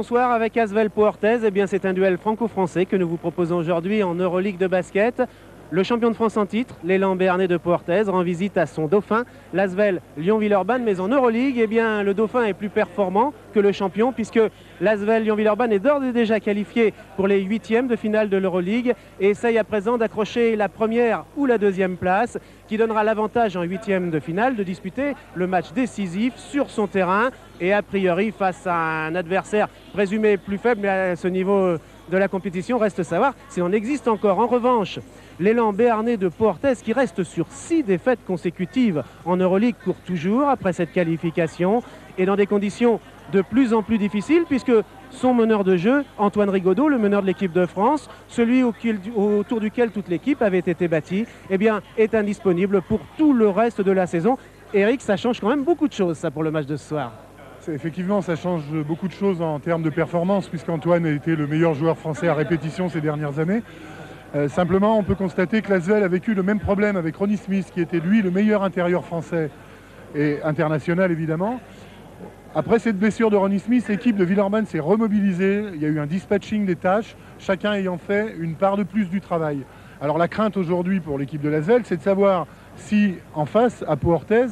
bonsoir avec Asvel Pau Orthez. Eh bien, c'est un duel franco-français que nous vous proposons aujourd'hui en Euroleague de basket. Le champion de France en titre, l'élan béarnais de Pau Orthez, rend visite à son dauphin, l'Asvel Lyon-Villeurbanne. Mais en Euroleague, eh bien, le dauphin est plus performant que le champion, puisque l'Asvel Lyon-Villeurbanne est d'ores et déjà qualifié pour les huitièmes de finale de l'Euroleague et essaye à présent d'accrocher la première ou la deuxième place, qui donnera l'avantage en huitièmes de finale de disputer le match décisif sur son terrain et a priori face à un adversaire présumé plus faible. Mais à ce niveau de la compétition, reste à savoir si on existe encore. En revanche, l'élan béarnais de Pau Orthez, qui reste sur 6 défaites consécutives en Euroleague, court toujours après cette qualification et dans des conditions de plus en plus difficiles, puisque son meneur de jeu, Antoine Rigaudot, le meneur de l'équipe de France, celui autour duquel toute l'équipe avait été bâtie, eh bien, est indisponible pour tout le reste de la saison. Eric, ça change quand même beaucoup de choses, ça, pour le match de ce soir. Effectivement, ça change beaucoup de choses en termes de performance, puisqu'Antoine a été le meilleur joueur français à répétition ces dernières années. Simplement, on peut constater que l'Asvel a vécu le même problème avec Ronnie Smith, qui était lui le meilleur intérieur français et international évidemment. Après cette blessure de Ronnie Smith, l'équipe de Villeurbanne s'est remobilisée. Il y a eu un dispatching des tâches, chacun ayant fait une part de plus du travail. Alors la crainte aujourd'hui pour l'équipe de l'Asvel, c'est de savoir si en face, à Pau Orthez,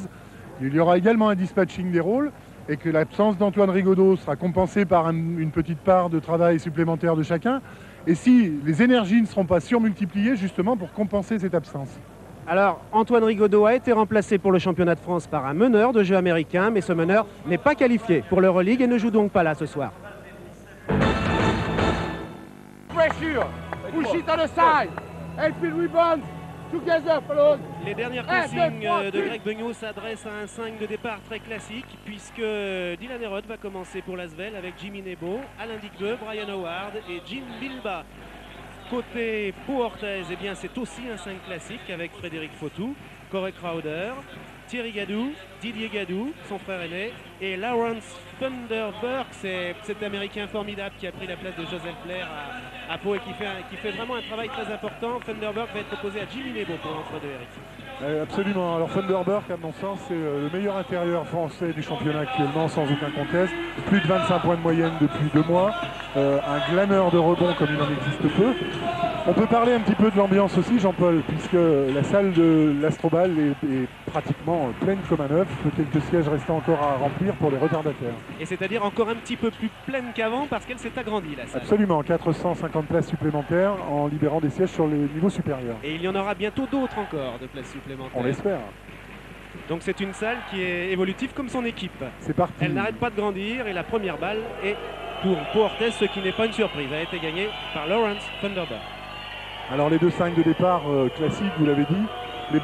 il y aura également un dispatching des rôles et que l'absence d'Antoine Rigaudot sera compensée par une petite part de travail supplémentaire de chacun, et si les énergies ne seront pas surmultipliées justement pour compenser cette absence. Alors, Antoine Rigaudot a été remplacé pour le championnat de France par un meneur de jeu américain, mais ce meneur n'est pas qualifié pour l'Euroleague et ne joue donc pas là ce soir. Pressure, push it on the side, help it rebound, together, fellows. Les dernières consignes de Greg Beugnot s'adressent à un 5 de départ très classique, puisque Dylan Herod va commencer pour l'Asvel avec Jimmy Nebo, Alain Digbeu, Brian Howard et Jim Bilba. Côté Pau Orthez, eh bien c'est aussi un 5 classique avec Frédéric Fautou, Corey Crowder, Thierry Gadou, Didier Gadou, son frère aîné, et Lawrence Thunderberg, c'est cet Américain formidable qui a pris la place de Joseph Blair à Pau et qui fait vraiment un travail très important. Thunderberg va être opposé à Jimmy Nebo pour l'entre-deux, Eric. Absolument. Alors Thunderberg, à mon sens, c'est le meilleur intérieur français du championnat actuellement, sans aucun conteste. Plus de 25 points de moyenne depuis 2 mois. Un glaneur de rebond comme il en existe peu. On peut parler un petit peu de l'ambiance aussi, Jean-Paul, puisque la salle de l'Astrobal est pratiquement pleine comme un œuf. Quelques sièges restant encore à remplir pour les retardataires. Et c'est-à-dire encore un petit peu plus pleine qu'avant parce qu'elle s'est agrandie, la salle. Absolument, 450 places supplémentaires en libérant des sièges sur les niveaux supérieurs. Et il y en aura bientôt d'autres encore de places supplémentaires. On l'espère. Donc c'est une salle qui est évolutive comme son équipe. C'est parti. Elle n'arrête pas de grandir et la première balle est pour Pau Orthez, ce qui n'est pas une surprise. Elle a été gagnée par Lawrence Thunderberg. Alors les 2 5 de départ classiques, vous l'avez dit, les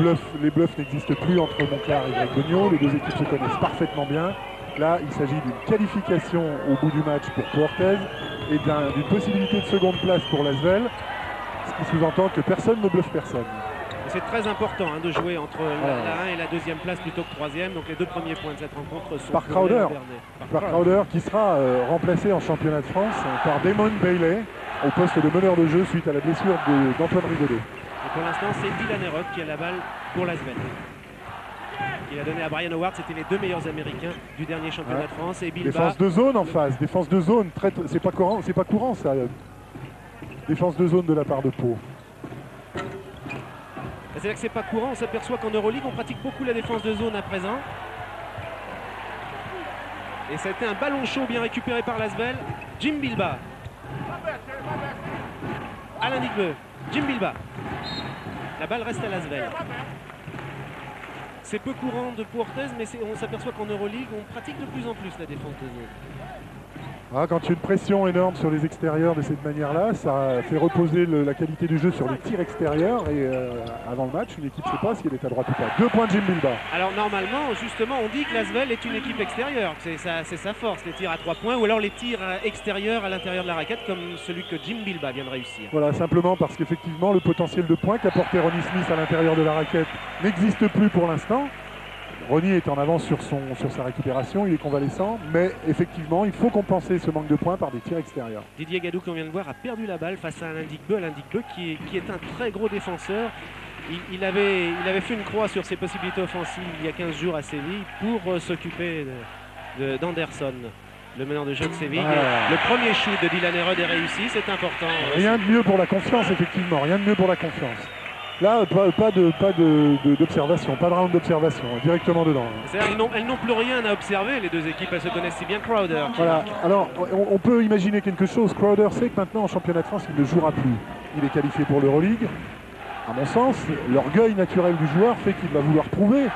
bluffs n'existent plus entre Monclar et Greg Beugnot. Les 2 équipes se connaissent parfaitement bien. Là, il s'agit d'une qualification au bout du match pour Pau Orthez et d'une possibilité de seconde place pour l'Asvel, ce qui sous-entend que personne ne bluffe personne. C'est très important de jouer entre la 1 et la 2e place plutôt que 3e. Donc les 2 premiers points de cette rencontre sont par Crowder. Par Crowder qui sera remplacé en championnat de France par Damon Bailey au poste de meneur de jeu suite à la blessure d'Antoine Rigaudot. Et pour l'instant, c'est Dylan Herod qui a la balle pour l'Asvel. Il a donné à Brian Howard, c'était les 2 meilleurs Américains du dernier championnat de France. Et Bilba. Défense de zone en face, défense de zone, c'est pas courant ça. Défense de zone de la part de Pau. C'est là que c'est pas courant, on s'aperçoit qu'en Euroleague on pratique beaucoup la défense de zone à présent. Et ça a été un ballon chaud bien récupéré par l'Asvel. Jim Bilba. Alain Digbeu, Jim Bilba. La balle reste à l'Asvel. C'est peu courant de Pau Orthez, mais on s'aperçoit qu'en Euroleague on pratique de plus en plus la défense de zone. Quand il y a une pression énorme sur les extérieurs de cette manière-là, ça fait reposer la qualité du jeu sur les tirs extérieurs et avant le match, une équipe ne sait pas si elle est à droite ou pas. 2 points de Jim Bilba. Alors normalement, justement, on dit que l'Asvel est une équipe extérieure, c'est sa force, les tirs à 3 points ou alors les tirs extérieurs à l'intérieur de la raquette comme celui que Jim Bilba vient de réussir. Voilà, simplement parce qu'effectivement le potentiel de points qu'apportait Ronnie Smith à l'intérieur de la raquette n'existe plus pour l'instant. Ronnie est en avance sur sa récupération, il est convalescent, mais effectivement, il faut compenser ce manque de points par des tirs extérieurs. Didier Gadou, qu'on vient de voir, a perdu la balle face à Alain Digbeu. Alain Digbeu qui est un très gros défenseur. Il avait fait une croix sur ses possibilités offensives il y a 15 jours à Séville pour s'occuper d'Anderson, le meneur de jeu de Séville. Ah. Le premier shoot de Dylan Herod est réussi, c'est important. Rien de mieux pour la confiance, effectivement. Rien de mieux pour la confiance. Là, pas d'observation, pas de round d'observation, directement dedans. Elles n'ont plus rien à observer, les deux équipes, elles se connaissent si bien. Crowder. Voilà, alors on peut imaginer quelque chose. Crowder sait que maintenant en championnat de France, il ne jouera plus. Il est qualifié pour l'Euroleague. À mon sens, l'orgueil naturel du joueur fait qu'il va vouloir prouver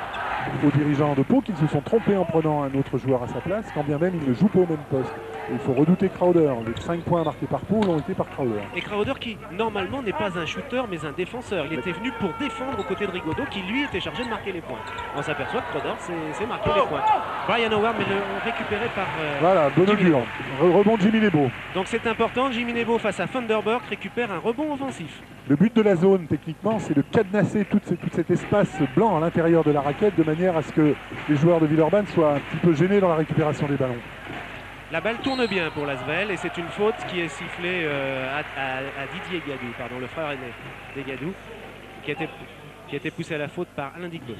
aux dirigeants de Pau qu'ils se sont trompés en prenant un autre joueur à sa place, quand bien même il ne joue pas au même poste. Et il faut redouter Crowder. Les 5 points marqués par Pau l'ont été par Crowder. Et Crowder qui, normalement, n'est pas un shooter, mais un défenseur. Il était venu pour défendre aux côtés de Rigaudot, qui lui était chargé de marquer les points. On s'aperçoit que Crowder s'est marqué les points. Brian Howard, mais récupéré par voilà, bon augure. Rebond de Jimmy Nebo. Donc c'est important, Jimmy Nebo face à Thunderbird récupère un rebond offensif. Le but de la zone, techniquement, c'est de cadenasser tout cet espace blanc à l'intérieur de la raquette, de manière à ce que les joueurs de Villeurbanne soient un petit peu gênés dans la récupération des ballons. La balle tourne bien pour l'Asvel et c'est une faute qui est sifflée à Didier Gadou, pardon, le frère aîné des Gadou, qui a été poussé à la faute par Alain Digbeau.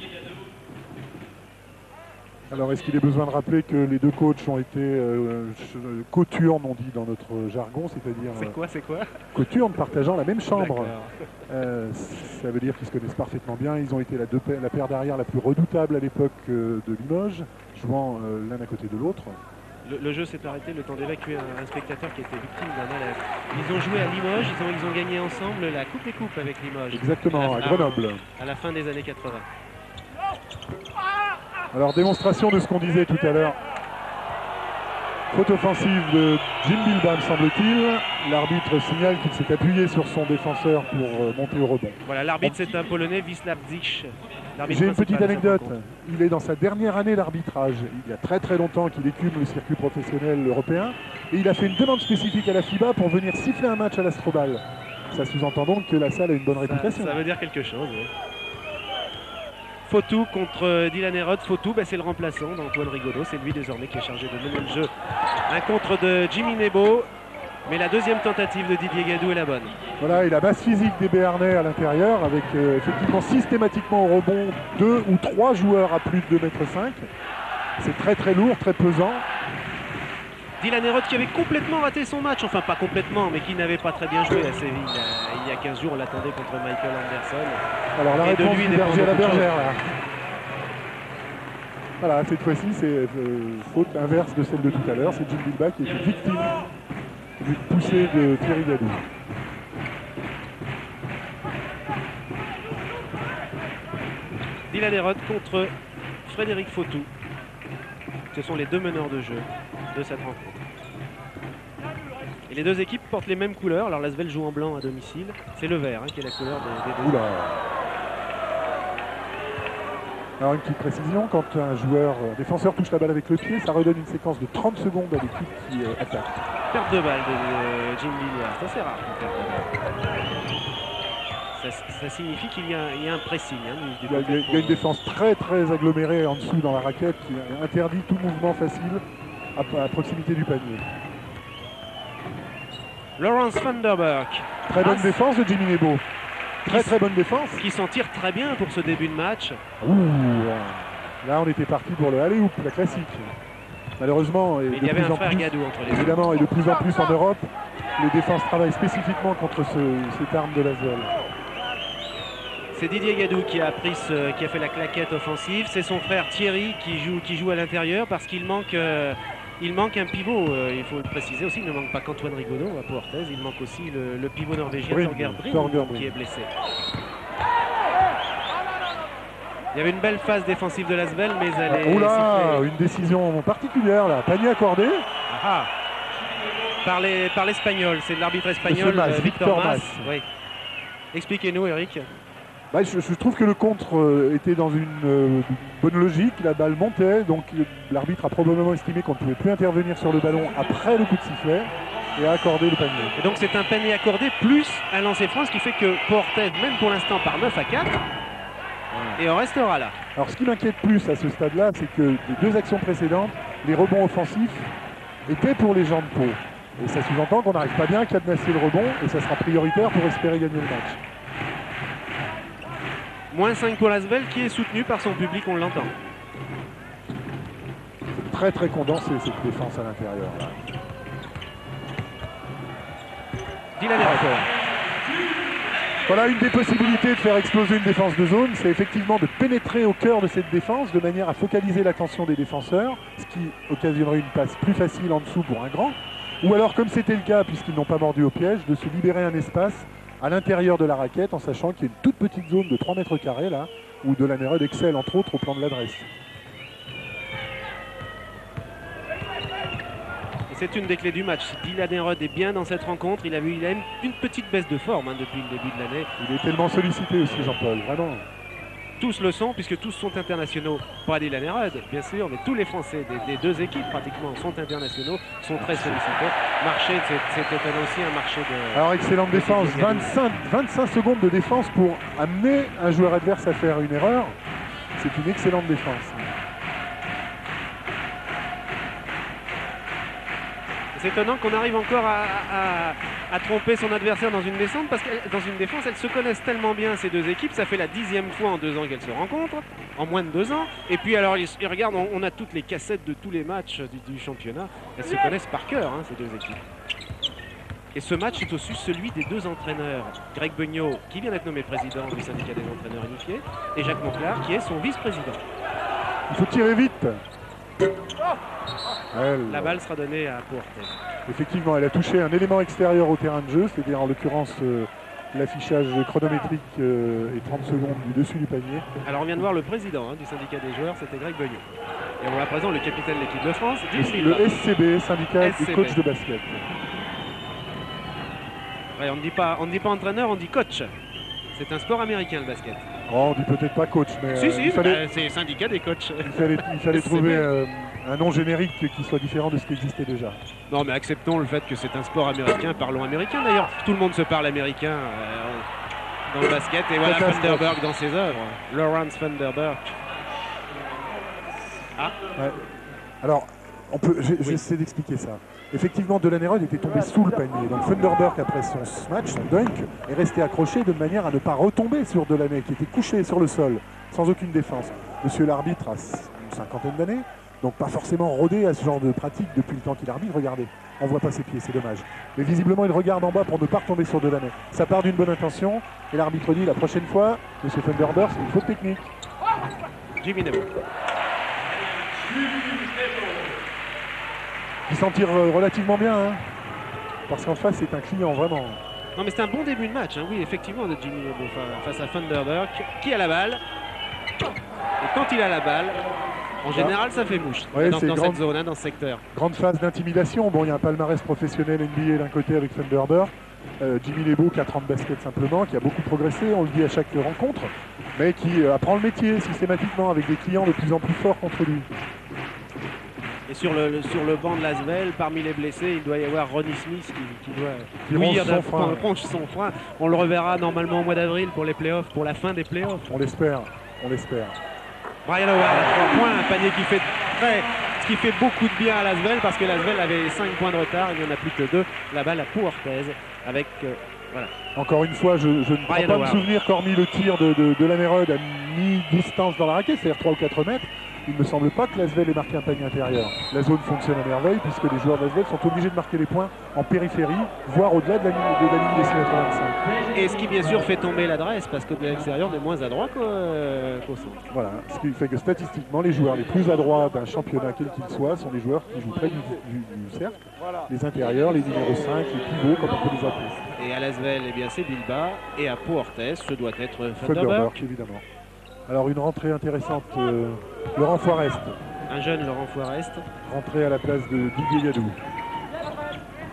Alors est-ce qu'il est besoin de rappeler que les deux coachs ont été coturnes, on dit dans notre jargon, c'est-à-dire C'est quoi coturnes partageant la même chambre. Ça veut dire qu'ils se connaissent parfaitement bien. Ils ont été la paire d'arrière la plus redoutable à l'époque de Limoges, jouant l'un à côté de l'autre. Le jeu s'est arrêté, le temps d'évacuer un spectateur qui était victime d'un malade. Ils ont joué à Limoges, ils ont gagné ensemble la Coupe des Coupes avec Limoges. Exactement, à Grenoble. À la fin des années 80. Alors démonstration de ce qu'on disait tout à l'heure. Faute offensive de Jim Bilbam, semble-t-il. L'arbitre signale qu'il s'est appuyé sur son défenseur pour monter au rebond. Voilà, l'arbitre c'est un Polonais, Wisław Dziś. J'ai une petite anecdote. Il est dans sa dernière année d'arbitrage. Il y a très très longtemps qu'il écume le circuit professionnel européen. Et il a fait une demande spécifique à la FIBA pour venir siffler un match à l'Astrobal. Ça sous-entend donc que la salle a une bonne réputation. Ça veut dire quelque chose, oui. Fautou contre Dylan Herod. Fautou, c'est le remplaçant d'Antoine Rigaudot. C'est lui désormais qui est chargé de mener le jeu. Un contre de Jimmy Nebo. Mais la deuxième tentative de Didier Gadou est la bonne. Voilà, et la base physique des Béarnais à l'intérieur, avec effectivement systématiquement au rebond 2 ou 3 joueurs à plus de 2,5 m. C'est très très lourd, très pesant. Dylan Herod qui avait complètement raté son match, enfin pas complètement, mais qui n'avait pas très bien joué à Séville. Il y a 15 jours, on l'attendait contre Michael Anderson. Alors la réponse du berger à la bergère là. Voilà, cette fois-ci c'est faute inverse de celle de tout à l'heure. C'est Jim Bilbam qui est victime d'une poussée de Thierry Gadou. Dylan Herod contre Frédéric Fautou. Ce sont les deux meneurs de jeu de cette rencontre. Et les deux équipes portent les mêmes couleurs. Alors l'Asvel joue en blanc à domicile. C'est le vert qui est la couleur des deux. Oula. Alors une petite précision, quand un défenseur touche la balle avec le pied, ça redonne une séquence de 30 secondes à l'équipe qui attaque. Perte de balle de Jim Billiard, ça c'est rare. Ça signifie qu'il y a un pressing. Il y a une défense très très agglomérée en dessous dans la raquette qui interdit tout mouvement facile à proximité du panier. Lawrence Thunderbird. Très bonne défense de Jimmy Nebo. Très bonne défense. Qui s'en tire très bien pour ce début de match. Ouh, là on était parti pour le alley-oop, la classique. Malheureusement, et il y avait un frère Gadou entre les deux. Évidemment, et de plus en plus en Europe, les défenses travaillent spécifiquement contre cette arme de l'Asvel. C'est Didier Gadou qui a fait la claquette offensive. C'est son frère Thierry qui joue à l'intérieur parce qu'il manque un pivot. Il faut le préciser aussi, il ne manque pas qu'Antoine Rigaudot à Pau Orthez. Il manque aussi le pivot norvégien Torgeir Bryn qui est blessé. Il y avait une belle phase défensive de l'Asvel, mais elle est... Oula, une décision particulière là. Panier accordé. Ah, par l'Espagnol, c'est l'arbitre espagnol Victor Mas. Oui. Expliquez-nous, Eric. Je trouve que le contre était dans une bonne logique, la balle montait, donc l'arbitre a probablement estimé qu'on ne pouvait plus intervenir sur le ballon après le coup de sifflet et a accordé le panier. Et donc c'est un panier accordé plus un lancer franc, ce qui fait que Pau Orthez, même pour l'instant par 9-4, et on restera là. Alors ce qui m'inquiète plus à ce stade-là, c'est que les deux actions précédentes, les rebonds offensifs étaient pour les gens de Pau. Et ça sous-entend qu'on n'arrive pas bien à cadenasser le rebond et ça sera prioritaire pour espérer gagner le match. Moins 5 pour l'Asvel qui est soutenu par son public, on l'entend. très très condensée cette défense à l'intérieur. Dylan Heureux. Voilà une des possibilités de faire exploser une défense de zone, c'est effectivement de pénétrer au cœur de cette défense de manière à focaliser l'attention des défenseurs, ce qui occasionnerait une passe plus facile en dessous pour un grand, ou alors comme c'était le cas puisqu'ils n'ont pas mordu au piège, de se libérer un espace à l'intérieur de la raquette en sachant qu'il y a une toute petite zone de 3 mètres carrés là, où Dylan Heureux excelle entre autres au plan de l'adresse. C'est une des clés du match. Dylan Heureux est bien dans cette rencontre. Il a une petite baisse de forme depuis le début de l'année. Il est tellement sollicité aussi, Jean-Paul, vraiment. Tous le sont, puisque tous sont internationaux. Pas Dylan Heureux, bien sûr, mais tous les Français des deux équipes pratiquement sont internationaux, sont très sollicités. Marché, c'était aussi un marché de... Alors excellente défense, 25 secondes de défense pour amener un joueur adverse à faire une erreur. C'est une excellente défense. C'est étonnant qu'on arrive encore à tromper son adversaire dans une descente, parce que dans une défense, elles se connaissent tellement bien ces deux équipes. Ça fait la 10e fois en 2 ans qu'elles se rencontrent, en moins de 2 ans. Et puis alors, ils regardent, on a toutes les cassettes de tous les matchs du championnat. Elles se connaissent par cœur, hein, ces deux équipes. Et ce match est aussi celui des deux entraîneurs. Greg Beugnot, qui vient d'être nommé président du syndicat des entraîneurs unifiés, et Jacques Monclar, qui est son vice-président. Il faut tirer vite. La balle sera donnée à Pau Orthez. Effectivement, elle a touché un élément extérieur au terrain de jeu, c'est-à-dire en l'occurrence l'affichage chronométrique et 30 secondes du dessus du panier. Alors on vient de voir le président du syndicat des joueurs, c'était Greg Beugnot. Et on voit à présent le capitaine de l'équipe de France, Jim Bilbao. Le SCB, syndicat des coachs de basket. Ouais, on ne dit pas entraîneur, on dit coach. C'est un sport américain le basket. Oh, on dit peut-être pas coach, mais c'est syndicat des coachs. Il fallait trouver un nom générique qui soit différent de ce qui existait déjà. Non, mais acceptons le fait que c'est un sport américain, parlons américain d'ailleurs. Tout le monde se parle américain dans le basket. Et voilà Funderburk dans ses œuvres. Lawrence Funderburk. Ah. Ouais. Alors, j'essaie d'expliquer ça. Effectivement, Dylan Heureux était tombé sous le panier. Donc Funderburk, après son match, son dunk, est resté accroché de manière à ne pas retomber sur Dylan Heureux, qui était couché sur le sol, sans aucune défense. Monsieur l'arbitre a une cinquantaine d'années, donc pas forcément rodé à ce genre de pratique depuis le temps qu'il arbitre. Regardez, on voit pas ses pieds, c'est dommage. Mais visiblement, il regarde en bas pour ne pas retomber sur Dylan Heureux. Ça part d'une bonne intention, et l'arbitre dit la prochaine fois, Monsieur Funderburk, c'est une faute technique. Jimmy Nebo. Il s'en tire relativement bien, hein, parce qu'en face, c'est un client vraiment. Non, mais c'est un bon début de match, hein. Oui, effectivement, de Jimmy Nebo face à Funderburk, qui a la balle. Et quand il a la balle, en général, ça fait mouche dans cette zone, hein, dans ce secteur. Grande phase d'intimidation. Bon, il y a un palmarès professionnel NBA d'un côté avec Funderburk. Jimmy Nebo, 4 ans de basket simplement, qui a beaucoup progressé, on le dit à chaque rencontre, mais qui apprend le métier systématiquement avec des clients de plus en plus forts contre lui. Et sur le banc de l'Asvel, parmi les blessés, il doit y avoir Ronnie Smith qui doit ronge son frein. On le reverra normalement au mois d'avril pour les playoffs, pour la fin des playoffs. On l'espère, on l'espère. Brian Howard à 3 points, un panier qui fait beaucoup de bien à l'Asvel parce que l'Asvel avait 5 points de retard, il n'y en a plus que 2. La balle à Pau Orthez avec... voilà. Encore une fois, je ne peux pas me souvenir qu'hormis le tir de Dylan Heureux à mi-distance dans la raquette, c'est-à-dire 3 ou 4 mètres, il ne me semble pas que l'Asvel ait marqué un panier intérieur. La zone fonctionne à merveille puisque les joueurs d'Asvel sont obligés de marquer les points en périphérie, voire au-delà de la ligne des 6,25. Et ce qui bien sûr fait tomber l'adresse parce que de l'extérieur on est moins adroit qu'au centre. Voilà, ce qui fait que statistiquement les joueurs les plus adroits d'un championnat quel qu'il soit sont les joueurs qui jouent près du cercle, les intérieurs, les numéros 5, les pivots comme on peut les appeler. Et à l'Asvel, eh bien c'est Bilbao, et à Pau Orthez, ce doit être Funderburk. Évidemment. Alors une rentrée intéressante, Laurent Foirest. Un jeune Laurent Foirest. Rentré à la place de Didier Yadou.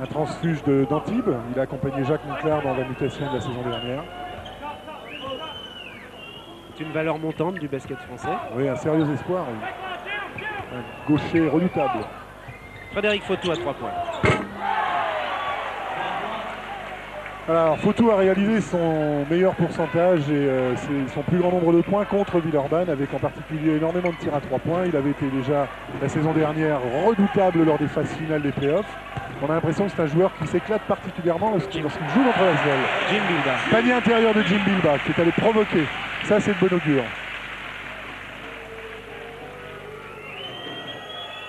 Un transfuge d'Antibes. Il a accompagné Jacques Monclar dans la mutation de la saison dernière. C'est une valeur montante du basket français. Oui, un sérieux espoir. Oui. Un gaucher redoutable. Frédéric Fautou à 3 points. Alors Fautou a réalisé son meilleur pourcentage et son plus grand nombre de points contre Villeurbanne, avec en particulier énormément de tirs à 3 points. Il avait été déjà la saison dernière redoutable lors des phases finales des playoffs. On a l'impression que c'est un joueur qui s'éclate particulièrement lorsqu'il joue contre l'Asvel. Jim Bilbao. Panier intérieur de Jim Bilbao qui est allé provoquer. Ça, c'est de bon augure.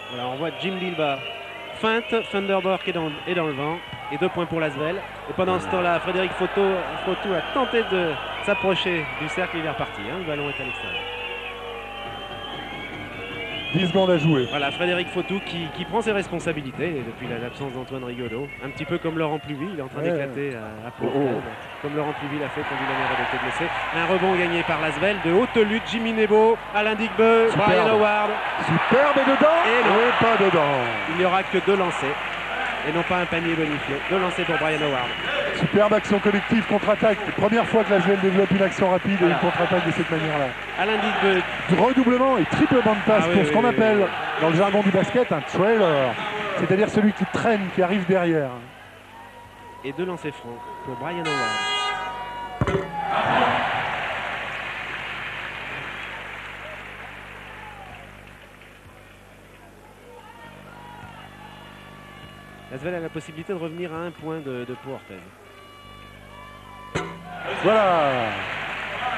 Voilà, on voit Jim Bilba feinte, Funderburk est dans le vent. Et 2 points pour Lasvel. Et pendant ce temps-là, Frédéric Fautou a tenté de s'approcher du cercle, il est reparti. Hein, le ballon est à l'extérieur. 10 secondes à jouer. Voilà, Frédéric Fautou qui prend ses responsabilités depuis l'absence d'Antoine Rigaudot. Un petit peu comme Laurent Pluvy, il est en train d'éclater à Pau. Comme Laurent Pluvy l'a fait quand Villanera était blessé. Un rebond gagné par Lasvel, de haute lutte, Jimmy Nebo, Alain Digbe, Brian Howard. Superbe et dedans Et pas dedans. Il n'y aura que 2 lancers. Et non pas un panier bonifié. 2 lancers pour Brian Howard. Superbe action collective, contre-attaque. Première fois que Lasvel développe une action rapide et une contre-attaque de cette manière-là. Alain Digbe. Redoublement et triplement de passe pour ce qu'on appelle dans le jargon du basket un trailer. C'est-à-dire celui qui traîne, qui arrive derrière. Et 2 lancers francs pour Brian Howard. Lasvel a la possibilité de revenir à 1 point de Pau Orthez. Voilà.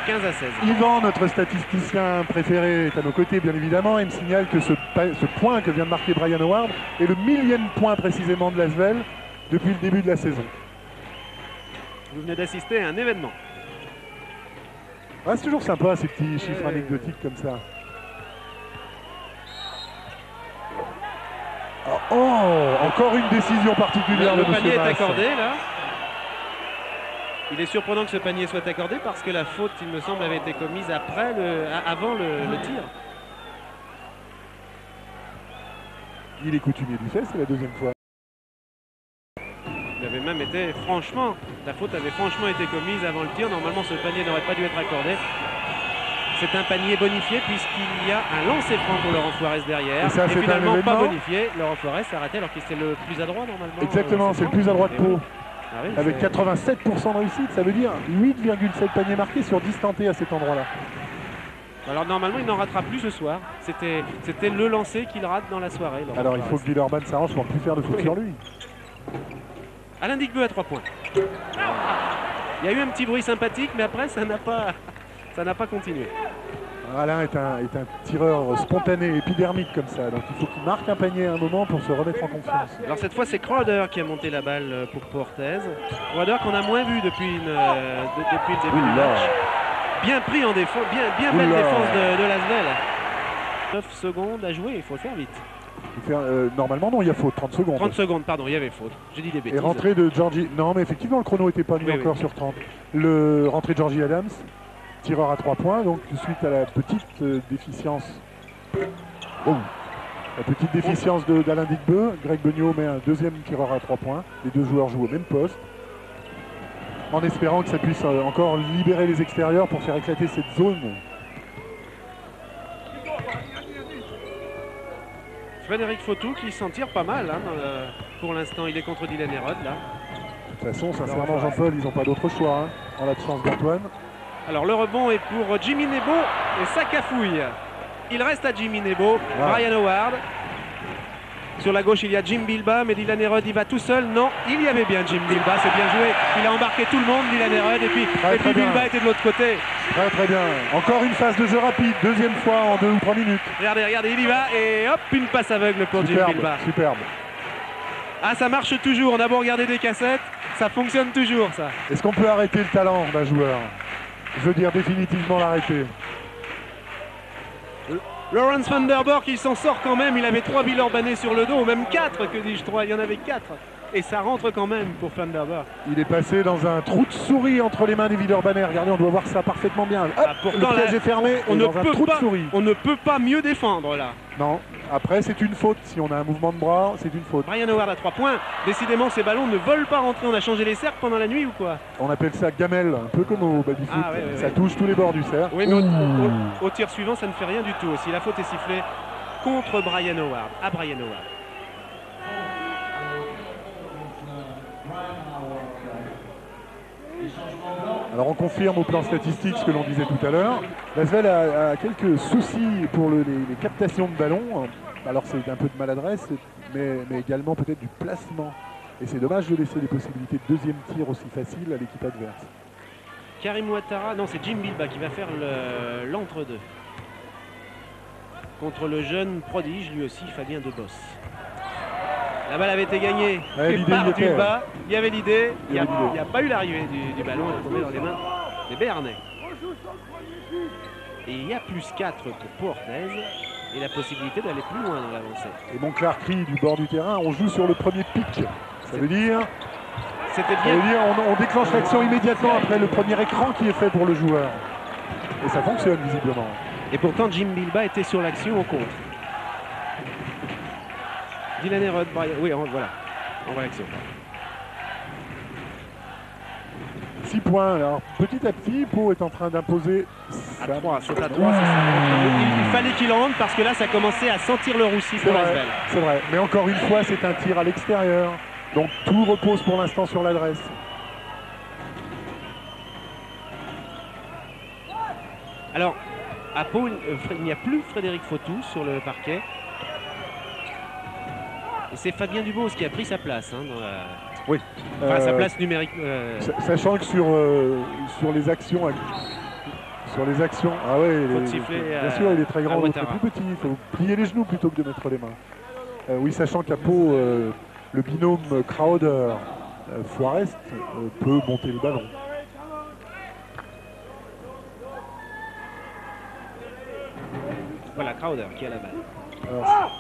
15 à 16. Yvan, notre statisticien préféré, est à nos côtés bien évidemment et me signale que ce point que vient de marquer Brian Howard est le 1000e point précisément de Lasvel depuis le début de la saison. Vous venez d'assister à un événement. Ouais, c'est toujours sympa ces petits chiffres anecdotiques comme ça. Encore une décision particulière de Le panier M. est Mass. accordé là. Il est surprenant que ce panier soit accordé parce que la faute, il me semble, avait été commise avant le tir. Il est coutumier du fait, c'est la 2e fois. Il avait même été, franchement, la faute avait franchement été commise avant le tir. Normalement, ce panier n'aurait pas dû être accordé. C'est un panier bonifié puisqu'il y a un lancer franc pour Laurent Floires derrière. Et finalement pas bonifié. Laurent Floires s'est arrêté alors qu'il était le plus adroit normalement. Exactement, c'est le plus adroit de Pau. Ah oui, avec 87% de réussite, ça veut dire 8,7 paniers marqués sur 10 tentés à cet endroit-là. Alors normalement il n'en ratera plus ce soir. C'était le lancer qu'il rate dans la soirée. Alors il faut que Villeurbanne s'arrange pour ne plus faire de faute sur lui. Alain Digbe à 3 points. Il y a eu un petit bruit sympathique mais après ça n'a pas continué. Alain est un tireur spontané, épidermique comme ça, donc il faut qu'il marque un panier à un moment pour se remettre en confiance. Alors cette fois c'est Crowder qui a monté la balle pour Pau Orthez. Crowder qu'on a moins vu depuis le début du match. Bien pris en défense, bien belle défense de Lasvel. 9 secondes à jouer, il faut le faire vite. Normalement non, il y a faute, 30 secondes. 30 secondes, pardon, il y avait faute. J'ai dit des bêtises. Et rentrée de Georgie, non mais effectivement le chrono n'était pas mis encore sur 30. Le rentrée de Georgie Adams. Tireur à 3 points, donc suite à la petite déficience. La petite déficience d'Alain Digbe, Greg Beugnot met un 2e tireur à 3 points. Les 2 joueurs jouent au même poste. En espérant que ça puisse encore libérer les extérieurs pour faire éclater cette zone. Frédéric Fautou qui s'en tire pas mal hein, pour l'instant, il est contre Dylan Hérode là. De toute façon, sincèrement Jean-Paul, ils n'ont pas d'autre choix hein, en l'absence d'Antoine. Alors le rebond est pour Jimmy Nebo et ça cafouille. Il reste à Jimmy Nebo, Brian Howard. Sur la gauche il y a Jim Bilba, mais Dylan Hérode il va tout seul. Non, il y avait bien Jim Bilba, c'est bien joué. Il a embarqué tout le monde, Dylan Hérode, et puis Bilba était de l'autre côté. Très bien. Encore une phase de jeu rapide, 2e fois en 2 ou 3 minutes. Regardez, il y va et hop, une passe aveugle pour Jim Bilba. Superbe. Ah, ça marche toujours, on a beau regarder des cassettes, ça fonctionne toujours ça. Est-ce qu'on peut arrêter le talent d'un joueur? Je veux dire définitivement l'arrêter. Lawrence Funderburk, il s'en sort quand même. Il avait 3 Villeurbanais sur le dos, ou même 4, que dis-je, 3. Il y en avait 4. Et ça rentre quand même pour Funderburk. Il est passé dans un trou de souris entre les mains des Villeurbanais. Regardez, on doit voir ça parfaitement bien. Hop, pourtant, le piège est fermé. On ne peut pas mieux défendre là. Non, après c'est une faute. Si on a un mouvement de bras, c'est une faute. Brian Howard à 3 points. décidément ces ballons ne veulent pas rentrer. On a changé les cercles pendant la nuit ou quoi? On appelle ça gamelle, un peu comme au baby-foot. Ah, ouais, ça touche tous les bords du cercle. Oui, mais au tir suivant, ça ne fait rien du tout aussi. La faute est sifflée contre Brian Howard, à Brian Howard. Alors on confirme au plan statistique ce que l'on disait tout à l'heure. Lasvel a quelques soucis pour les captations de ballons. Alors c'est un peu de maladresse, mais également peut-être du placement. Et c'est dommage de laisser les possibilités de deuxième tir aussi faciles à l'équipe adverse. Karim Ouattara, non c'est Jim Bilba qui va faire l'entre-deux. contre le jeune prodige, lui aussi, Fabien Debos. La balle avait été gagnée par du bas. Il y avait l'idée. Il n'y a pas eu l'arrivée du ballon. Elle est tombée dans les mains des Béarnais. Et il y a +4 pour Pau-Orthez et la possibilité d'aller plus loin dans l'avancée. Et Monclar crie du bord du terrain, on joue sur le premier pic. Ça veut dire, on déclenche l'action immédiatement après le premier écran qui est fait pour le joueur. Et ça fonctionne visiblement. Et pourtant Jim Bilbao était sur l'action au contre. Dylan Herod, oui, voilà, on voit l'action. 6 points. Alors petit à petit, Pau est en train d'imposer. À 3, c'est à 3. Il fallait qu'il rentre parce que là, ça commençait à sentir le roussi pour l'Asvel. C'est vrai, mais encore une fois, c'est un tir à l'extérieur. Donc tout repose pour l'instant sur l'adresse. Alors, à Pau, il n'y a plus Frédéric Fautou sur le parquet. Et c'est Fabien Dubos qui a pris sa place. Hein, dans la... Oui. Enfin, sa place numérique. Sachant que sur les actions... Sur les actions... Ah ouais, bien sûr, il est très grand, l'autre est plus petit. Il faut plier les genoux plutôt que de mettre les mains. Oui, sachant qu'à Pau, le binôme Crowder-Forest peut monter le ballon. Voilà, Crowder qui a la balle. Alors,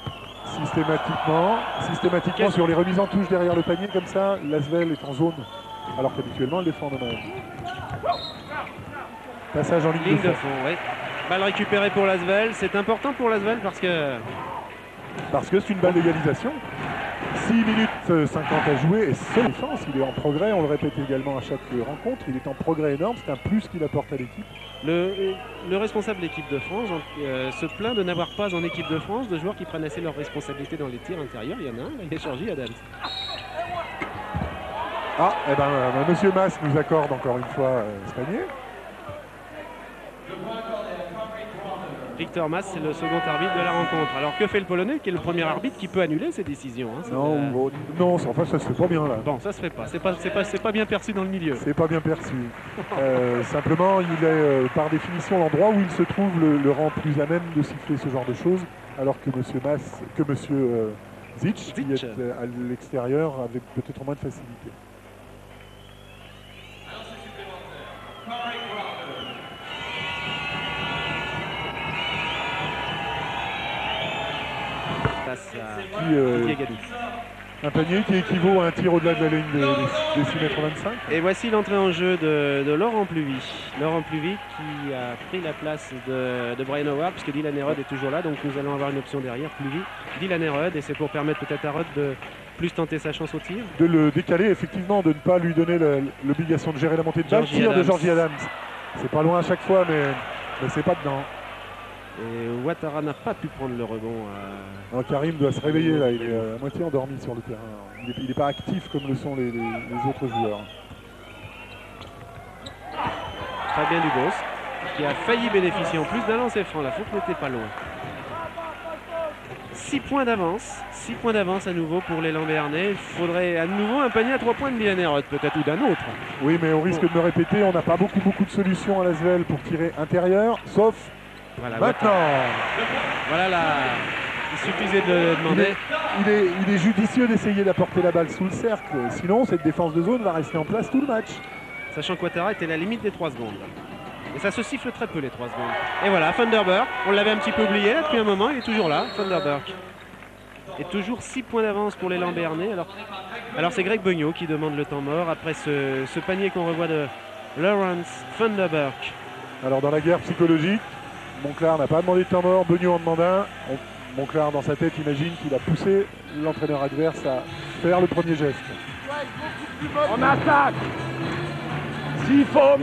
systématiquement sur les remises en touche derrière le panier, comme ça, l'Asvel est en zone, alors qu'habituellement elle défend en hommage. Passage en ligne de fond. Oui. Balle récupérée pour l'Asvel. C'est important pour l'Asvel parce que c'est une balle d'égalisation. 6 minutes 50 à jouer et seule défense, il est en progrès, on le répète également à chaque rencontre, il est en progrès énorme, c'est un plus qu'il apporte à l'équipe. Le responsable de l'équipe de France se plaint de n'avoir pas en équipe de France de joueurs qui prennent assez leurs responsabilités dans les tirs intérieurs. Il y en a un, il est Georgie Adams. Ah, eh ben, Monsieur Mas nous accorde encore une fois ce panier. Victor Mas, c'est le second arbitre de la rencontre. Alors que fait le Polonais, qui est le premier arbitre qui peut annuler ces décisions, hein, non, enfin ça se fait pas bien là. Bon, ça se fait pas. C'est pas bien perçu dans le milieu. C'est pas bien perçu. Simplement, il est par définition l'endroit où il se trouve le rend plus à même de siffler ce genre de choses, alors que Monsieur Zitsch, qui est à l'extérieur, avait peut-être moins de facilité. Un panier qui équivaut à un tir au-delà de la ligne des 6,25 m. Et voici l'entrée en jeu de Laurent Pluvy. Laurent Pluvy qui a pris la place de Brian Howard, puisque Dylan Herod est toujours là, donc nous allons avoir une option derrière Pluvy, Dylan Herod, et c'est pour permettre peut-être à Rod de plus tenter sa chance au tir. De le décaler, effectivement, de ne pas lui donner l'obligation de gérer la montée de balle. Tir de Georgie Adams. C'est pas loin à chaque fois, mais c'est pas dedans. Et Ouattara n'a pas pu prendre le rebond. Karim doit se réveiller là, il est à moitié endormi sur le terrain. Il n'est pas actif comme le sont les autres joueurs. Fabien Dubos qui a failli bénéficier en plus d'un lancer franc. La faute n'était pas loin. 6 points d'avance. 6 points d'avance à nouveau pour l'élan béarnais. Il faudrait à nouveau un panier à 3 points de Dylan Herod, peut-être, ou d'un autre. Oui, mais on risque de me répéter, on n'a pas beaucoup de solutions à l'Asvel pour tirer intérieur, sauf voilà, maintenant. Voilà là. Il suffisait de le demander. Il est judicieux d'essayer d'apporter la balle sous le cercle. Sinon, cette défense de zone va rester en place tout le match. Sachant que Ouattara était à la limite des 3 secondes. Et ça se siffle très peu les 3 secondes. Et voilà, Thunderberg. On l'avait un petit peu oublié là, depuis un moment. Il est toujours là, Thunderberg. Et toujours 6 points d'avance pour l'élan béarnais. Alors c'est Greg Beugnot qui demande le temps mort après ce panier qu'on revoit de Lawrence Thunderberg. Alors dans la guerre psychologique, Monclar n'a pas demandé de temps mort, Beugnot en demande un. Monclar dans sa tête imagine qu'il a poussé l'entraîneur adverse à faire le premier geste. On attaque. S'il faut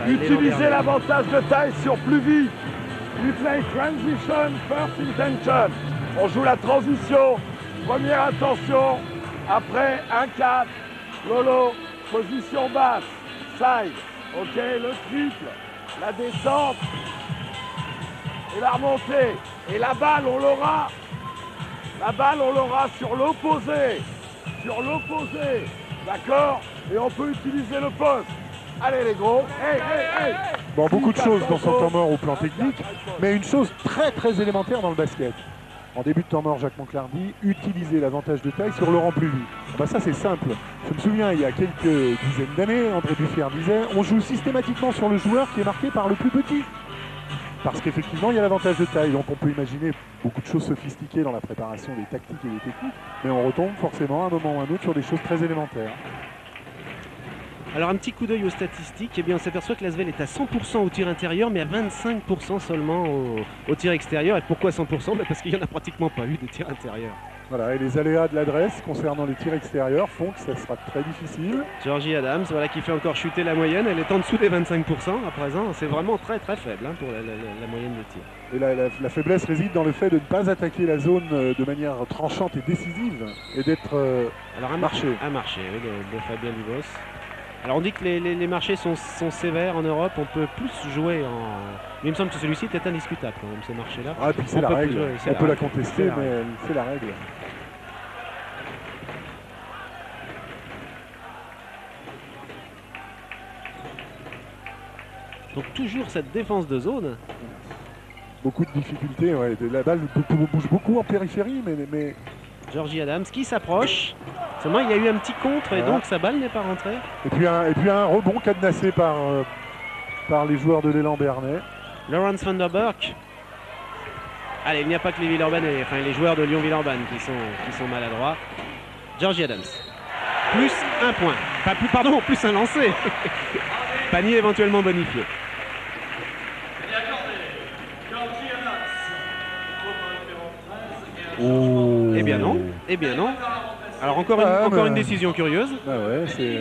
utiliser l'avantage de taille sur Pluvy. We play transition, first intention. On joue la transition, première intention, après 1-4, Lolo, position basse, side, ok, le triple, la descente et la remontée. Et la balle, on l'aura. La balle, on l'aura sur l'opposé. Sur l'opposé. D'accord? Et on peut utiliser le poste. Allez les gros. Hey, hey, hey. Bon, beaucoup de choses dans son temps mort au plan technique, mais une chose très très élémentaire dans le basket. En début de temps mort, Jacques Monclar dit utiliser l'avantage de taille sur Laurent Pluvy. Bah ça c'est simple. Je me souviens, il y a quelques dizaines d'années, André Duffière disait on joue systématiquement sur le joueur qui est marqué par le plus petit. Parce qu'effectivement, il y a l'avantage de taille. Donc on peut imaginer beaucoup de choses sophistiquées dans la préparation des tactiques et des techniques, mais on retombe forcément à un moment ou à un autre sur des choses très élémentaires. Alors un petit coup d'œil aux statistiques, eh bien on s'aperçoit que l'Asvel est à 100% au tir intérieur, mais à 25% seulement au tir extérieur. Et pourquoi 100%? Parce qu'il n'y en a pratiquement pas eu de tir intérieur. Voilà, et les aléas de l'adresse concernant les tirs extérieurs font que ça sera très difficile. Georgie Adams, voilà, qui fait encore chuter la moyenne. Elle est en dessous des 25% à présent. C'est vraiment très très faible pour la moyenne de tir. Et la faiblesse réside dans le fait de ne pas attaquer la zone de manière tranchante et décisive et d'être alors un marché, oui, de Fabien Dubos. Alors on dit que les marchés sont sévères en Europe, on peut plus jouer en... Mais il me semble que celui-ci est indiscutable quand même, ce marché-là. Ah, puis c'est la règle, on peut la contester, mais c'est la règle. Donc toujours cette défense de zone. Beaucoup de difficultés, ouais. La balle bouge beaucoup en périphérie, mais... Georgie Adams qui s'approche. Seulement il y a eu un petit contre et donc sa balle n'est pas rentrée. Et puis un rebond cadenassé par les joueurs de l'élan béarnais. Lawrence van der Burk. Allez, il n'y a pas que les Villeurbanais, enfin les joueurs de Lyon-Villeurbanne qui sont maladroits. Georgie Adams. Plus un point. Enfin, plus un lancé. Panier éventuellement bonifié. Oh. Eh bien non, eh bien non. Alors encore une décision curieuse. Ah ouais, c'est...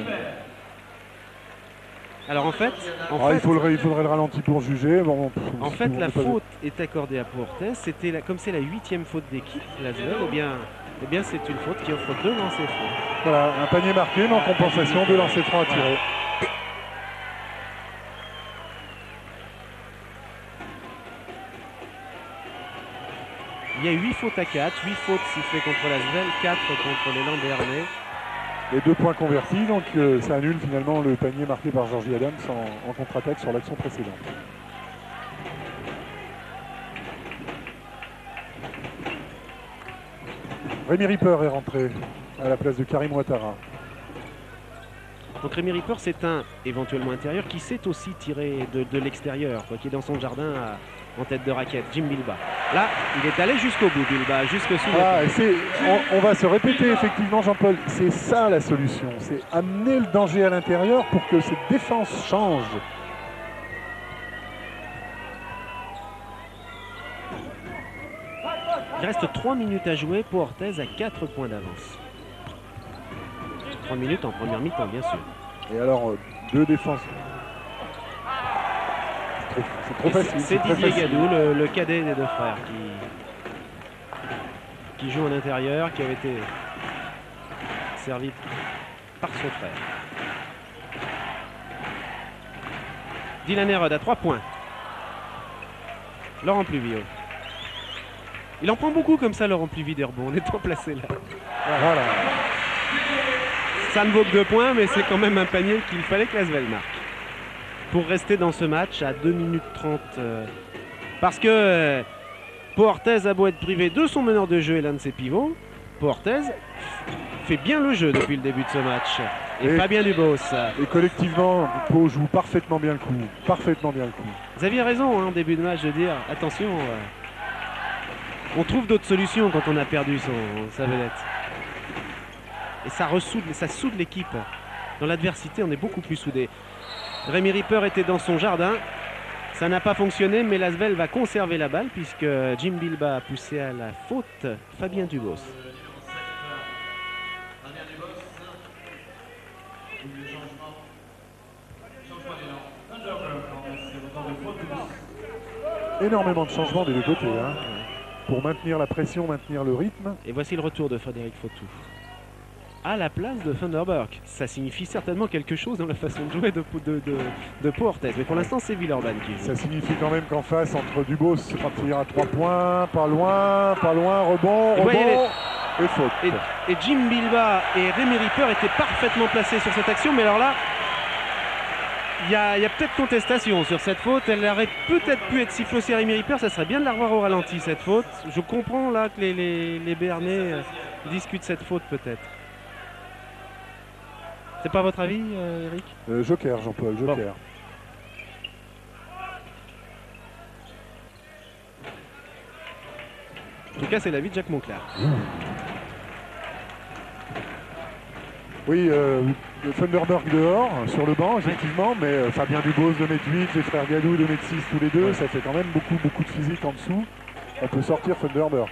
Alors en fait, il faudrait le ralenti pour juger. Bon, en fait, la faute est accordée à Puertes. C'était comme c'est la 8e faute d'équipe, l'Asvel, eh bien c'est une faute qui offre 2 lancers francs. Voilà, un panier marqué, mais en compensation, 2 lancers francs à tirer. Il y a 8 fautes à 4, 8 fautes sifflées contre l'Asvel, 4 contre l'élan béarnais. Les 2 points convertis, donc ça annule finalement le panier marqué par Georgie Adams en contre-attaque sur l'action précédente. Rémi Ripper est rentré à la place de Karim Ouattara. Donc Rémi Ripper, c'est un éventuellement intérieur qui sait aussi tirer de l'extérieur, qui est dans son jardin en tête de raquette. Jim Bilba. Là, il est allé jusqu'au bout, Bilba, jusque sous. On va se répéter effectivement, Jean-Paul. C'est ça la solution. C'est amener le danger à l'intérieur pour que cette défense change. Il reste 3 minutes à jouer pour Orthez à 4 points d'avance. 3 minutes en première mi-temps, bien sûr. Et alors, 2 défenses. C'est trop facile. C'est Didier Gadou, le cadet des 2 frères, qui joue en intérieur, qui avait été servi par son frère. Dylan Herod à 3 points. Laurent Pluvy. Il en prend beaucoup comme ça, Laurent Pluvy, des rebonds, en étant placé là. Voilà. Ça ne vaut que 2 points, mais c'est quand même un panier qu'il fallait que l'Asvel marque. Pour rester dans ce match à 2 minutes 30. Parce que Puertes a beau être privé de son meneur de jeu et l'un de ses pivots, Puertes fait bien le jeu depuis le début de ce match. Et Fabien Dubos. Et collectivement, Pau joue parfaitement bien le coup. Parfaitement bien le coup. Vous aviez raison en début de match de dire attention, on trouve d'autres solutions quand on a perdu sa vedette. Et ça soude l'équipe. Dans l'adversité, on est beaucoup plus soudés. Rémi Ripper était dans son jardin. Ça n'a pas fonctionné, mais l'Asvel va conserver la balle puisque Jim Bilba a poussé à la faute Fabien Dubos. Énormément de changements des 2 côtés. Hein, pour maintenir la pression, maintenir le rythme. Et voici le retour de Frédéric Fautou à la place de Van der Burk. Ça signifie certainement quelque chose dans la façon de jouer de Puertes. Mais pour l'instant, c'est Villeurbanne qui joue. Ça signifie quand même qu'en face, entre Dubos, quand il ira à 3 points, pas loin, rebond, et faute. Et Jim Bilba et Rémi Ripper étaient parfaitement placés sur cette action. Mais alors là, Il y a peut-être contestation sur cette faute. Elle aurait peut-être pu être sifflée aussi à Rémi Ripper. Ça serait bien de la revoir au ralenti, cette faute. Je comprends là que les Béarnais discutent cette faute peut-être. C'est pas votre avis, Eric? Joker, Jean-Paul, Joker. Bon. En tout cas, c'est l'avis de Jacques Monclar. Oui, Funderburg dehors, sur le banc, effectivement, mais Fabien Dubos de mètre 8, les frères Gadou de mètre 6 tous les deux, ça fait quand même beaucoup de physique en dessous. On peut sortir Funderburg.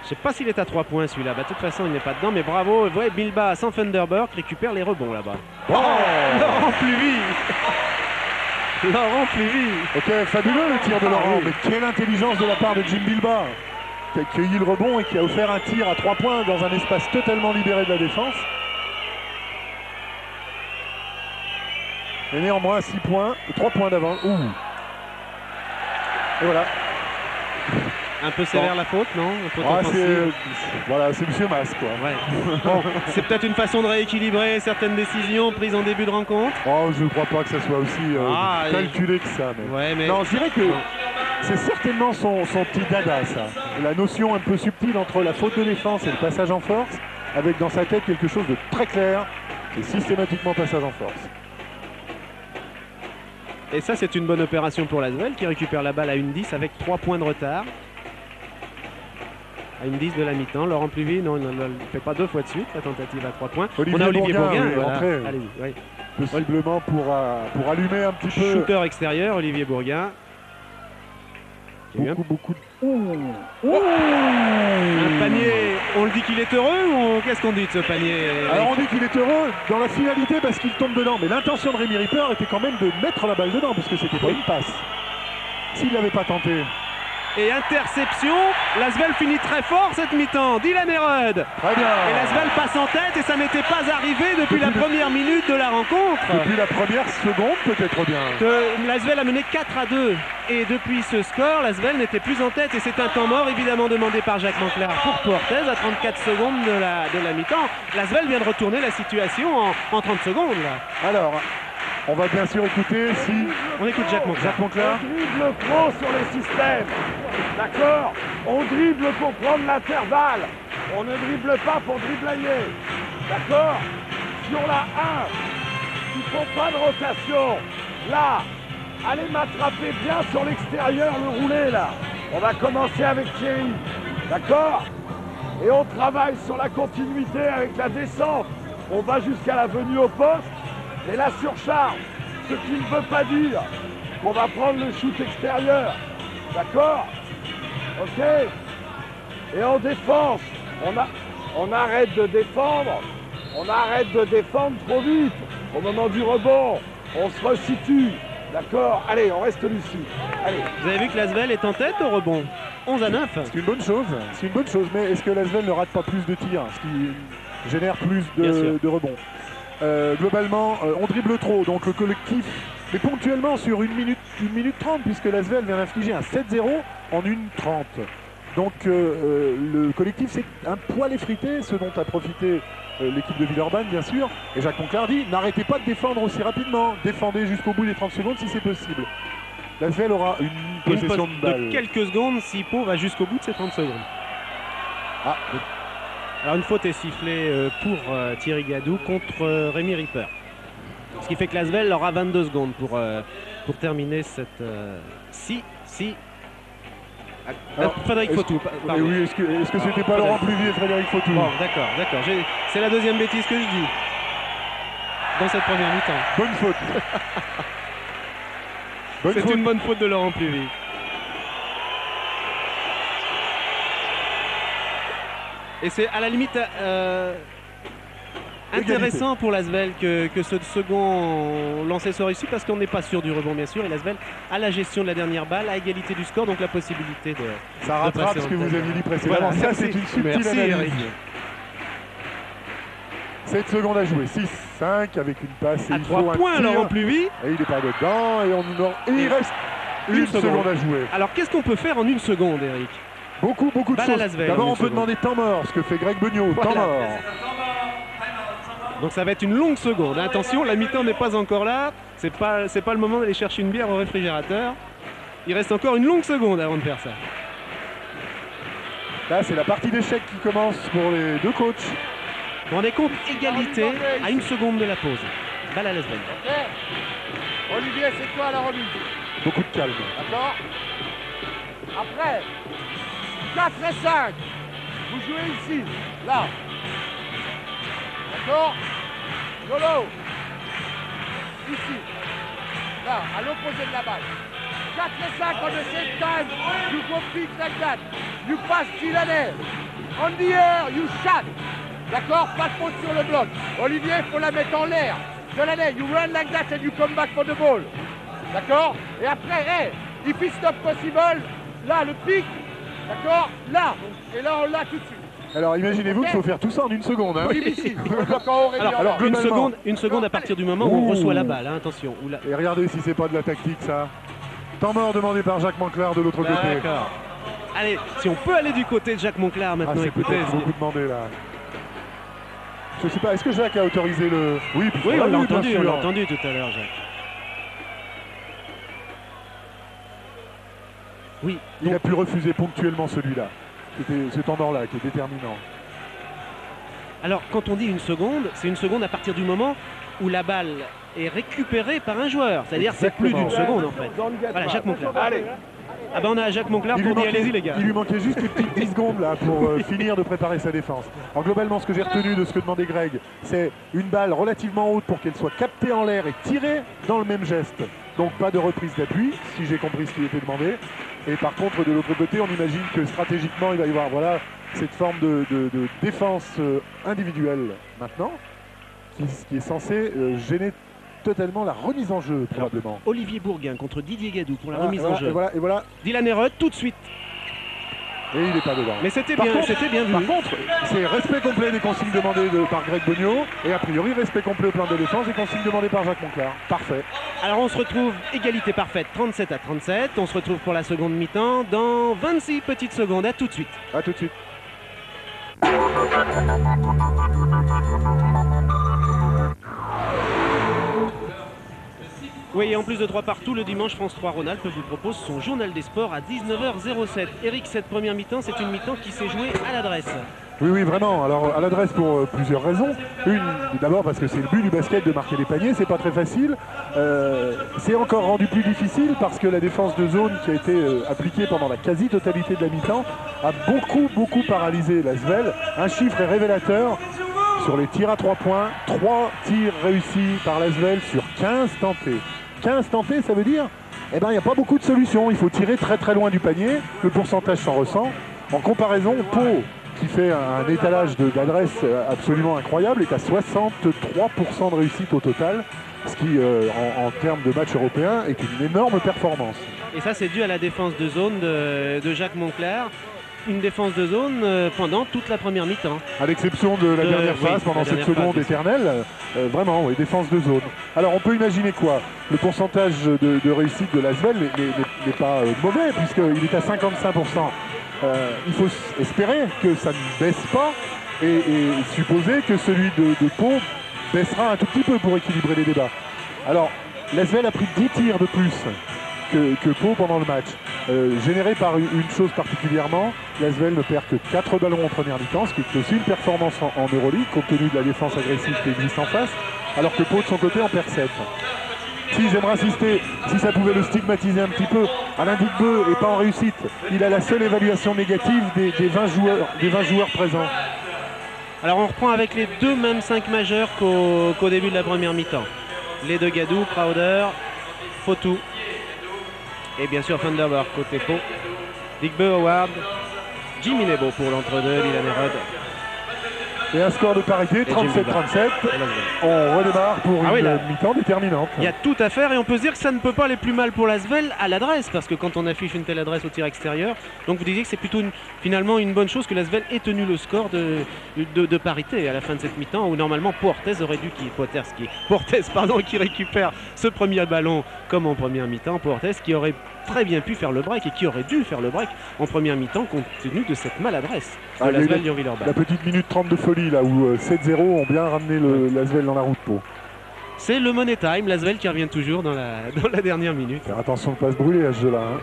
Je sais pas s'il est à 3 points celui-là, de toute façon il n'est pas dedans, mais bravo, ouais, Bilbao sans Funderburg récupère les rebonds là-bas. Oh, Laurent Pluvy. Laurent Pluvy. Ok, fabuleux le tir de Laurent, mais quelle intelligence de la part de Jim Bilbao, qui a cueilli le rebond et qui a offert un tir à 3 points dans un espace totalement libéré de la défense. Et néanmoins 6 points, 3 points d'avance. Et voilà. Un peu sévère la faute, non? Voilà, c'est Monsieur Mas, quoi. Ouais. Bon, c'est peut-être une façon de rééquilibrer certaines décisions prises en début de rencontre. Oh, je ne crois pas que ça soit aussi calculé que ça. Mais... Ouais, mais... Non, je dirais que c'est certainement son petit dada, ça. La notion un peu subtile entre la faute de défense et le passage en force, avec dans sa tête quelque chose de très clair, et systématiquement passage en force. Et ça, c'est une bonne opération pour l'Asvel qui récupère la balle à 1-10 avec 3 points de retard. À 1-10 de la mi-temps. Laurent Pluvy, non, il ne fait pas 2 fois de suite la tentative à 3 points. On a Olivier Bourguin, voilà. Allez-y, oui. Possiblement pour allumer un petit peu. Shooter extérieur, Olivier Bourguin. Beaucoup de... Un panier, on le dit qu'il est heureux ou qu'est-ce qu'on dit de ce panier? Alors on dit qu'il est heureux dans la finalité parce qu'il tombe dedans, mais l'intention de Rémi Ripper était quand même de mettre la balle dedans parce que c'était pas une passe. S'il ne l'avait pas tenté. Et interception, l'Asvel finit très fort cette mi-temps, Dylan Erod. Très bien. Et l'Asvel passe en tête et ça n'était pas arrivé depuis la première minute de la rencontre. Depuis la première seconde peut-être bien. L'Asvel a mené 4-2 et depuis ce score, l'Asvel n'était plus en tête et c'est un temps mort évidemment demandé par Jacques Monclar pour Portez à 34 secondes de la mi-temps. L'Asvel vient de retourner la situation en 30 secondes. Là. Alors... On va bien sûr écouter si... On écoute Jacques Monclar. On dribble pro sur les systèmes. D'accord? On dribble pour prendre l'intervalle. On ne dribble pas pour dribbler. D'accord? Sur la 1, il ne faut pas de rotation. Là, allez m'attraper bien sur l'extérieur, le roulé là. On va commencer avec Thierry. D'accord? Et on travaille sur la continuité avec la descente. On va jusqu'à la venue au poste. Et la surcharge, ce qui ne veut pas dire qu'on va prendre le shoot extérieur. D'accord? Ok? Et en défense, on arrête de défendre. On arrête de défendre trop vite. Au moment du rebond, on se resitue. D'accord? Allez, on reste lucide. Allez. Vous avez vu que l'Asvel est en tête au rebond? 11-9. C'est une bonne chose. C'est une bonne chose. Mais est-ce que l'Asvel ne rate pas plus de tirs? Ce qui génère plus de rebonds. Globalement, on dribble trop, donc le collectif, mais ponctuellement sur 1 minute 30, puisque l'Asvel vient d'infliger un 7-0 en 1:30. Donc le collectif s'est un poil effrité, ce dont a profité l'équipe de Villeurbanne, bien sûr. Et Jacques Monclar dit, n'arrêtez pas de défendre aussi rapidement, défendez jusqu'au bout des 30 secondes si c'est possible. L'Asvel aura une possession de balle. De quelques secondes si Pau va jusqu'au bout de ces 30 secondes. Ah, alors une faute est sifflée pour Thierry Gadou contre Rémi Ripper. Ce qui fait que l'Asvel aura 22 secondes pour terminer cette... Frédéric Fautou. Oui, est-ce que c'était pas Laurent Pluvy et Frédéric Fautou? Bon, d'accord. C'est la deuxième bêtise que je dis. Dans cette première mi-temps. Bonne faute. C'est une bonne faute de Laurent Pluvy. Et c'est à la limite intéressant pour l'Asvel que ce second lancer soit réussi parce qu'on n'est pas sûr du rebond bien sûr et l'Asvel a la gestion de la dernière balle à égalité du score donc la possibilité de ça rattrape ce que vous aviez dit précédemment. Voilà, ça c'est une subtile analyse. Eric. 7 secondes à jouer, 6-5 avec une passe et à 3 points Laurent Pluvy. Et il n'est pas dedans et il reste une seconde à jouer. Alors qu'est-ce qu'on peut faire en 1 seconde Eric? Beaucoup de choses. D'abord, on peut demander temps mort, ce que fait Greg Beugnot. Voilà. Temps mort. Donc ça va être une longue seconde. Attention, la mi-temps n'est pas encore là. C'est pas le moment d'aller chercher une bière au réfrigérateur. Il reste encore une longue seconde avant de faire ça. Là, c'est la partie d'échecs qui commence pour les deux coachs. On est compte égalité à 1 seconde de la pause. Balle à Lasvel. Olivier, c'est quoi la remise? Beaucoup de calme. D'accord. Après, 4 et 5. Vous jouez ici, là. D'accord. Lolo. Ici. Là, à l'opposé de la balle. 4 et 5 on the same time. You go pick like that. You pass Dylan. On the air, you shot. D'accord. Pas de faute sur le bloc. Olivier, il faut la mettre en l'air. Dylan, you run like that and you come back for the ball. D'accord. Et après, hey, if it's not possible, là, le pic. D'accord. Là. Et là, on l'a tout de suite. Alors imaginez-vous qu'il faut faire tout ça en 1 seconde. Hein. Oui. Alors une seconde à partir du moment où on reçoit la balle, hein, attention. Et regardez si c'est pas de la tactique ça. Temps mort demandé par Jacques Monclar de l'autre côté. D'accord. Allez, si on peut aller du côté de Jacques Monclar maintenant, écoutez. C'est beaucoup demandé là. Je sais pas, est-ce que Jacques a autorisé le... Oui, on l'a entendu tout à l'heure, Jacques. Oui. Il a pu refuser ponctuellement celui-là. C'était ce temps mort-là qui est déterminant. Alors, quand on dit 1 seconde, c'est 1 seconde à partir du moment où la balle est récupérée par un joueur. C'est-à-dire c'est plus d'1 seconde en fait. Voilà, Jacques Monclar. Allez. Ah ben on a Jacques Monclar pour dire allez-y les gars. Il lui manquait juste les petites 10 secondes là pour finir de préparer sa défense. Alors globalement ce que j'ai retenu de ce que demandait Greg, c'est une balle relativement haute pour qu'elle soit captée en l'air et tirée dans le même geste. Donc pas de reprise d'appui, si j'ai compris ce qui était demandé. Et par contre de l'autre côté on imagine que stratégiquement il va y avoir voilà, cette forme de défense individuelle maintenant qui est censée gêner totalement la remise en jeu probablement. Alors, Olivier Bourguin contre Didier Gadou pour la remise en jeu. Et voilà. Dylan Herod tout de suite. Et il n'est pas dedans. Mais c'était bien vu. Par contre, c'est respect complet des consignes demandées par Greg Beugnot et a priori respect complet au plan de défense des consignes demandées par Jacques Monclar. Parfait. Alors on se retrouve égalité parfaite 37-37. On se retrouve pour la seconde mi-temps dans 26 petites secondes. À tout de suite. À tout de suite. Oui, et en plus de 3 partout, le dimanche, France 3 Rhône-Alpes vous propose son journal des sports à 19h07. Eric, cette première mi-temps, c'est une mi-temps qui s'est jouée à l'adresse. Oui, vraiment. Alors, à l'adresse pour plusieurs raisons. Une, d'abord parce que c'est le but du basket de marquer les paniers, c'est pas très facile. C'est encore rendu plus difficile parce que la défense de zone qui a été appliquée pendant la quasi-totalité de la mi-temps a beaucoup paralysé l'Asvel. Un chiffre est révélateur. Sur les tirs à 3 points, 3 tirs réussis par l'Asvel sur 15 tentés. 15 tentés, ça veut dire il n'y a pas beaucoup de solutions. Il faut tirer très loin du panier. Le pourcentage s'en ressent. En comparaison, Pau, qui fait un étalage d'adresse absolument incroyable, est à 63% de réussite au total, ce qui, en termes de match européen, est une énorme performance. Et ça, c'est dû à la défense de zone de Jacques Monclar. Une défense de zone pendant toute la première mi-temps. À l'exception de la dernière phase, pendant cette seconde éternelle, vraiment, oui, défense de zone. Alors on peut imaginer quoi? Le pourcentage de réussite de l'Asvel n'est pas mauvais, puisqu'il est à 55%. Il faut espérer que ça ne baisse pas et supposer que celui de Pau baissera un tout petit peu pour équilibrer les débats. Alors, l'Asvel a pris 10 tirs de plus que Pau pendant le match. Généré par une chose particulièrement, l'Asvel ne perd que 4 ballons en première mi-temps, ce qui est aussi une performance en Euroleague, compte tenu de la défense agressive qui existe en face, alors que Pau de son côté en perd 7. Si j'aimerais insister, si ça pouvait le stigmatiser un petit peu, Alain Digbeu n'est pas en réussite. Il a la seule évaluation négative des 20 joueurs présents. Alors on reprend avec les deux mêmes 5 majeurs qu'au début de la première mi-temps. Les deux Gadou, Crowder, Fotou. Et bien sûr Thunderbird côté Pau. Digbeu, Howard, Jimmy Nebo pour l'entre-deux, Dylan Herod. Et un score de parité, 37-37. On redémarre pour une mi-temps déterminante. Il y a tout à faire et on peut se dire que ça ne peut pas aller plus mal pour l'Asvel à l'adresse, parce que quand on affiche une telle adresse au tir extérieur, donc vous disiez que c'est plutôt finalement une bonne chose que l'Asvel ait tenu le score de parité à la fin de cette mi-temps, où normalement Portez aurait dû qui récupère ce premier ballon comme en première mi-temps. Portez qui aurait très bien pu faire le break et qui aurait dû faire le break en première mi-temps compte tenu de cette maladresse de l'Asvel Lyon-Villeurbanne. La petite minute 30 de folie là où 7-0 ont bien ramené l'Asvel dans la roue de Pau. C'est le money time, l'Asvel qui revient toujours dans la dernière minute. Faire attention de ne pas se brûler à ce jeu-là. Hein.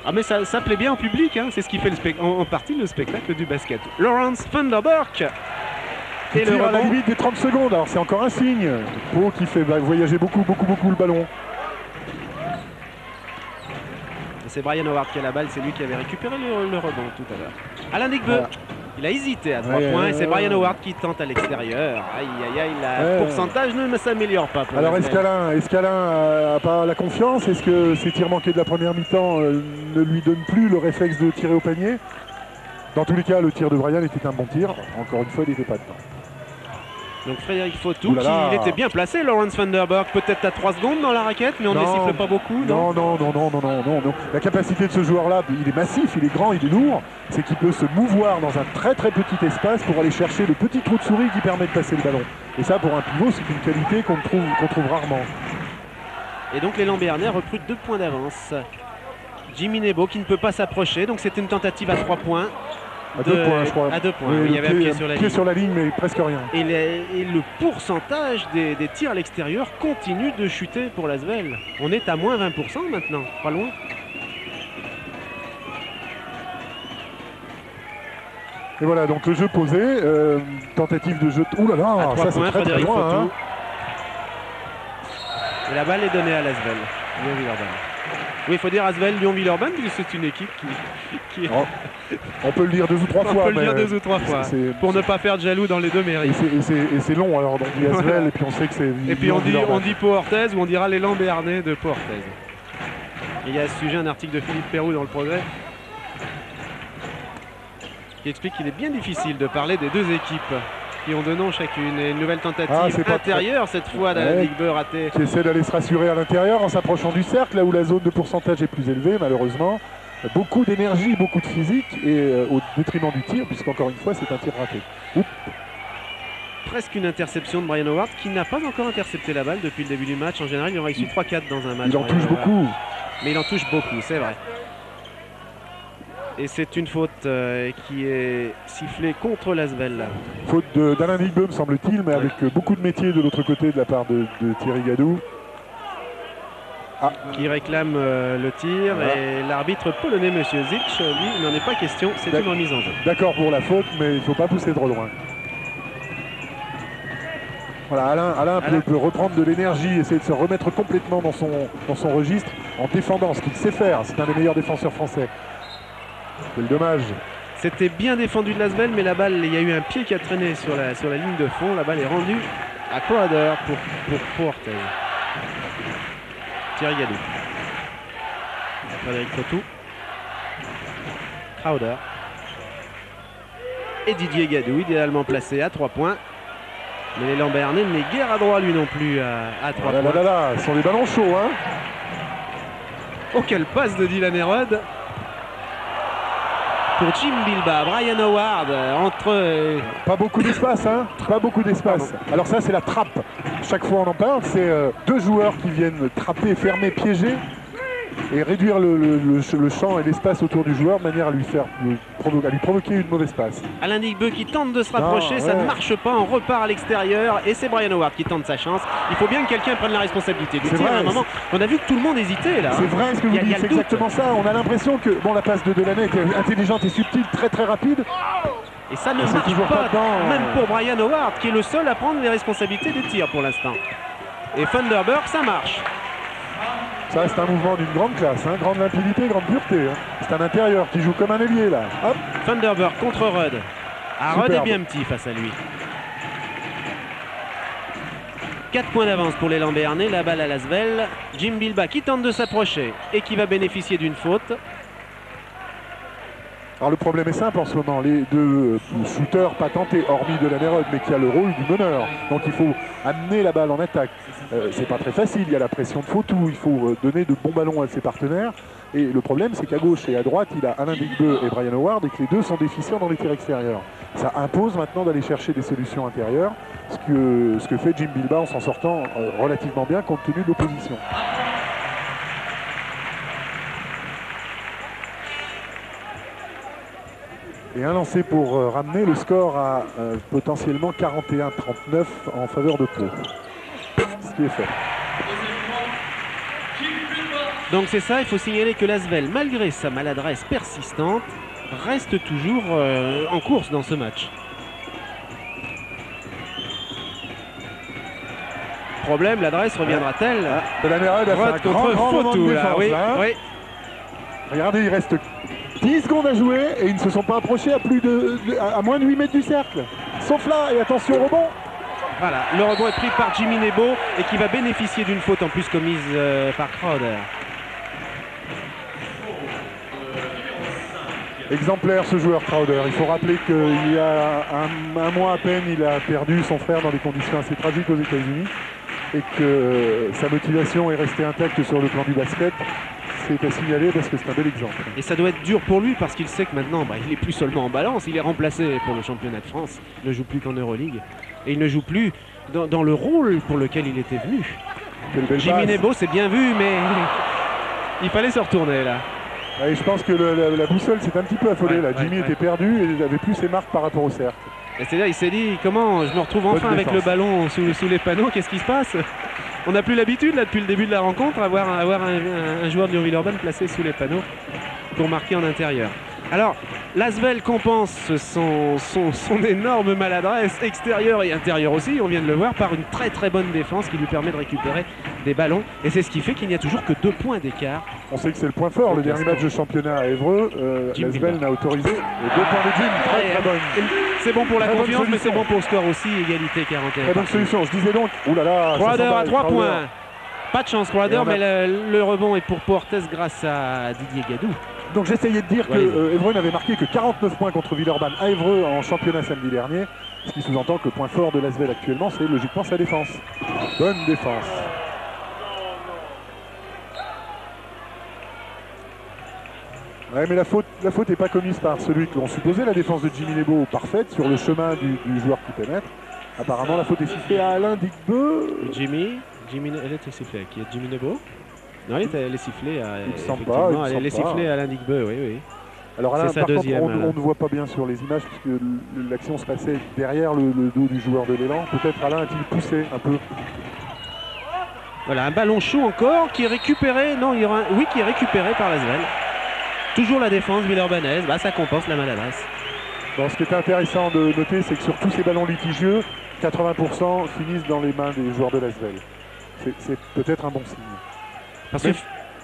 Ah mais ça plaît bien au public, hein. C'est ce qui fait en partie le spectacle du basket. Lawrence Vanderburg et le rebond à la limite des 30 secondes, alors c'est encore un signe. Pau qui fait voyager beaucoup le ballon. C'est Brian Howard qui a la balle, c'est lui qui avait récupéré le rebond tout à l'heure. Alain Digbeu, voilà. Il a hésité à 3 points et c'est Brian Howard qui tente à l'extérieur. Aïe aïe aïe, le pourcentage ne s'améliore pas. Alors est-ce qu'Alain n'a pas la confiance? Est-ce que ses tirs manqués de la première mi-temps ne lui donnent plus le réflexe de tirer au panier? Dans tous les cas, le tir de Brian était un bon tir. Encore une fois, il n'était pas dedans. Donc Frédéric Fautou, il était bien placé, Lawrence Vanderburg, peut-être à 3 secondes dans la raquette, mais on ne les siffle pas beaucoup. Non. La capacité de ce joueur-là, il est massif, il est grand, il est lourd. C'est qu'il peut se mouvoir dans un très petit espace pour aller chercher le petit trou de souris qui permet de passer le ballon. Et ça, pour un pivot, c'est une qualité qu'on trouve rarement. Et donc l'élan béarnais recrute 2 points d'avance. Jimmy Nebo qui ne peut pas s'approcher, donc c'était une tentative à 3 points. À 2 points, je crois. À 2 points, oui, il y avait un pied sur la ligne. Mais presque rien. Et le pourcentage des tirs à l'extérieur continue de chuter pour l'Asvel. On est à moins 20% maintenant, pas loin. Et voilà, donc le jeu posé, tentative de jeu. Ouh là là, ça c'est très loin. Hein. Et la balle est donnée à l'Asvel, Lyon-Villeurbanne. Oui, il faut dire Asvel, Lyon-Villeurbanne, c'est une équipe qui... Oh, on peut le dire 2 ou 3 fois. On peut le dire 2 ou 3 fois, pour ne pas faire de jaloux dans les deux mairies. Et c'est long, alors on dit Asvel, et puis on sait que c'est... Et puis on dit Pau-Orthez, ou on dira l'élan béarnais de Pau-Orthez. Il y a à ce sujet un article de Philippe Perroux dans le Progrès, qui explique qu'il est bien difficile de parler des 2 équipes qui ont 2 noms chacune. Et une nouvelle tentative intérieure cette fois d'Alain Digbeu ratée. Qui essaie d'aller se rassurer à l'intérieur en s'approchant du cercle, là où la zone de pourcentage est plus élevée malheureusement. Beaucoup d'énergie, beaucoup de physique et au détriment du tir, puisqu'encore une fois c'est un tir raté. Oups. Presque une interception de Brian Howard qui n'a pas encore intercepté la balle depuis le début du match. En général il en réussit 3-4 dans un match. Il en touche beaucoup. Mais il en touche beaucoup, c'est vrai. Et c'est une faute qui est sifflée contre l'Asvel. Faute d'Alain Digbeu, me semble-t-il, mais avec beaucoup de métier de l'autre côté de la part de Thierry Gadou. Qui réclame le tir. Voilà. Et l'arbitre polonais, M. Zilch, lui, il n'en est pas question, c'est une remise en jeu. D'accord pour la faute, mais il ne faut pas pousser trop loin. Voilà, Alain peut reprendre de l'énergie, essayer de se remettre complètement dans son registre en défendant, ce qu'il sait faire. C'est un des meilleurs défenseurs français. Quel dommage. C'était bien défendu de l'Asvel, mais la balle, il y a eu un pied qui a traîné sur la ligne de fond. La balle est rendue à Crowder pour Orthez. Thierry Gadou. Frédéric Fautou. Crowder. Et Didier Gadou, idéalement placé à 3 points. Mais l'élan béarnais n'est guère à droit lui non plus à 3 points. Ce sont des ballons chauds. Hein. Oh, quelle passe de Dylan Herod pour Jim Bilba, Brian Howard entre... Pas beaucoup d'espace, hein. Pas beaucoup d'espace. Alors ça, c'est la trappe. Chaque fois on en parle, c'est 2 joueurs qui viennent trapper, fermer, piéger et réduire le champ et l'espace autour du joueur de manière à lui provoquer une mauvaise passe. Alain Digbeu qui tente de se rapprocher, ça ne marche pas, on repart à l'extérieur et c'est Brian Howard qui tente sa chance. Il faut bien que quelqu'un prenne la responsabilité du tir. À un moment, on a vu que tout le monde hésitait là. C'est vrai ce que vous dites, c'est exactement ça. On a l'impression que la passe de Delaney était intelligente et subtile, très rapide. Et ça ne marche pas, même pour Brian Howard qui est le seul à prendre les responsabilités des tirs pour l'instant. Et Vanderburg, ça marche. Ça, c'est un mouvement d'une grande classe, hein, grande limpidité, grande pureté. Hein. C'est un intérieur qui joue comme un ailier là. Hop. Vanderburg contre Rudd. Rudd est bien petit face à lui. 4 points d'avance pour l'élan béarnais, la balle à l'Asvel. Jim Bilba qui tente de s'approcher et qui va bénéficier d'une faute. Alors le problème est simple en ce moment, les 2 shooters pas tentés, hormis de la Nerod, mais qui a le rôle du meneur. Donc il faut amener la balle en attaque. C'est pas très facile, il y a la pression de Fautou, il faut donner de bons ballons à ses partenaires. Et le problème c'est qu'à gauche et à droite, il a Alain Digbeu et Brian Howard et que les 2 sont déficients dans les tirs extérieurs. Ça impose maintenant d'aller chercher des solutions intérieures, ce que fait Jim Bilba en s'en sortant relativement bien compte tenu de l'opposition. Et un lancé pour ramener le score à potentiellement 41-39 en faveur de Pau. Ce qui est fait. Donc c'est ça, il faut signaler que l'Asvel, malgré sa maladresse persistante, reste toujours en course dans ce match. Problème, l'adresse reviendra-t-elle? Delanerode a fait un grand moment de défense, oui, hein. Oui. Regardez, il reste 10 secondes à jouer et ils ne se sont pas approchés à moins de 8 mètres du cercle. Sauf là, et attention au rebond. Voilà, le rebond est pris par Jimmy Nebo et qui va bénéficier d'une faute en plus commise par Crowder. Exemplaire ce joueur Crowder. Il faut rappeler qu'il y a un mois à peine, il a perdu son frère dans des conditions assez tragiques aux États-Unis et que sa motivation est restée intacte sur le plan du basket. C'est à signaler parce que c'est un bel exemple. Et ça doit être dur pour lui parce qu'il sait que maintenant, il n'est plus seulement en balance, il est remplacé pour le championnat de France. Il ne joue plus qu'en Euroleague. Et il ne joue plus dans le rôle pour lequel il était venu. Jimmy Nebo, c'est bien vu, mais il fallait se retourner là. Et je pense que la boussole s'est un petit peu affolée. Jimmy était perdu et il n'avait plus ses marques par rapport au cercle. Et c'est-à-dire, il s'est dit, comment je me retrouve enfin avec le ballon sous les panneaux, qu'est-ce qui se passe? On n'a plus l'habitude, là, depuis le début de la rencontre, à avoir un joueur de Lyon-Villeurbanne placé sous les panneaux pour marquer en intérieur. Alors, l'Asvel compense son énorme maladresse extérieure et intérieure aussi, on vient de le voir, par une très très bonne défense qui lui permet de récupérer des ballons. Et c'est ce qui fait qu'il n'y a toujours que 2 points d'écart. On sait que c'est le point fort, le dernier match de championnat à Évreux, l'Asvel n'a autorisé les 2 points de Jim, très bonne. C'est bon pour la très confiance, mais c'est bon pour le score aussi, égalité 41. Très bonne solution, je disais donc, oulala. Crowder à 3 points. Pas de chance Crowder, mais le rebond est pour Portes grâce à Didier Gadou. Donc j'essayais de dire que Évreux n'avait marqué que 49 points contre Villeurbanne à Évreux en championnat samedi dernier. Ce qui sous-entend que le point fort de l'Asvel actuellement, c'est logiquement sa défense. Bonne défense. Ouais, mais la faute n'est pas commise par celui que l'on supposait. La défense de Jimmy Nebo parfaite sur le chemin du joueur qui pénètre. Apparemment la faute est sifflée à Alain Digbeu. Jimmy, elle était sifflée à qui? Jimmy Nebo? Non, elle est sifflée à... Elle est sifflée à Alain Digbeu, oui. Alors Alain, par contre, on ne voit pas bien sur les images puisque l'action se passait derrière le dos du joueur de l'élan. Peut-être Alain a-t-il poussé un peu. Voilà, un ballon chaud encore qui est récupéré. Non, qui est récupéré par l'Asvel. Toujours la défense villeurbannaise, ça compense la maladresse. Bon, ce qui est intéressant de noter, c'est que sur tous ces ballons litigieux, 80% finissent dans les mains des joueurs de l'Asvel. C'est peut-être un bon signe. Parce que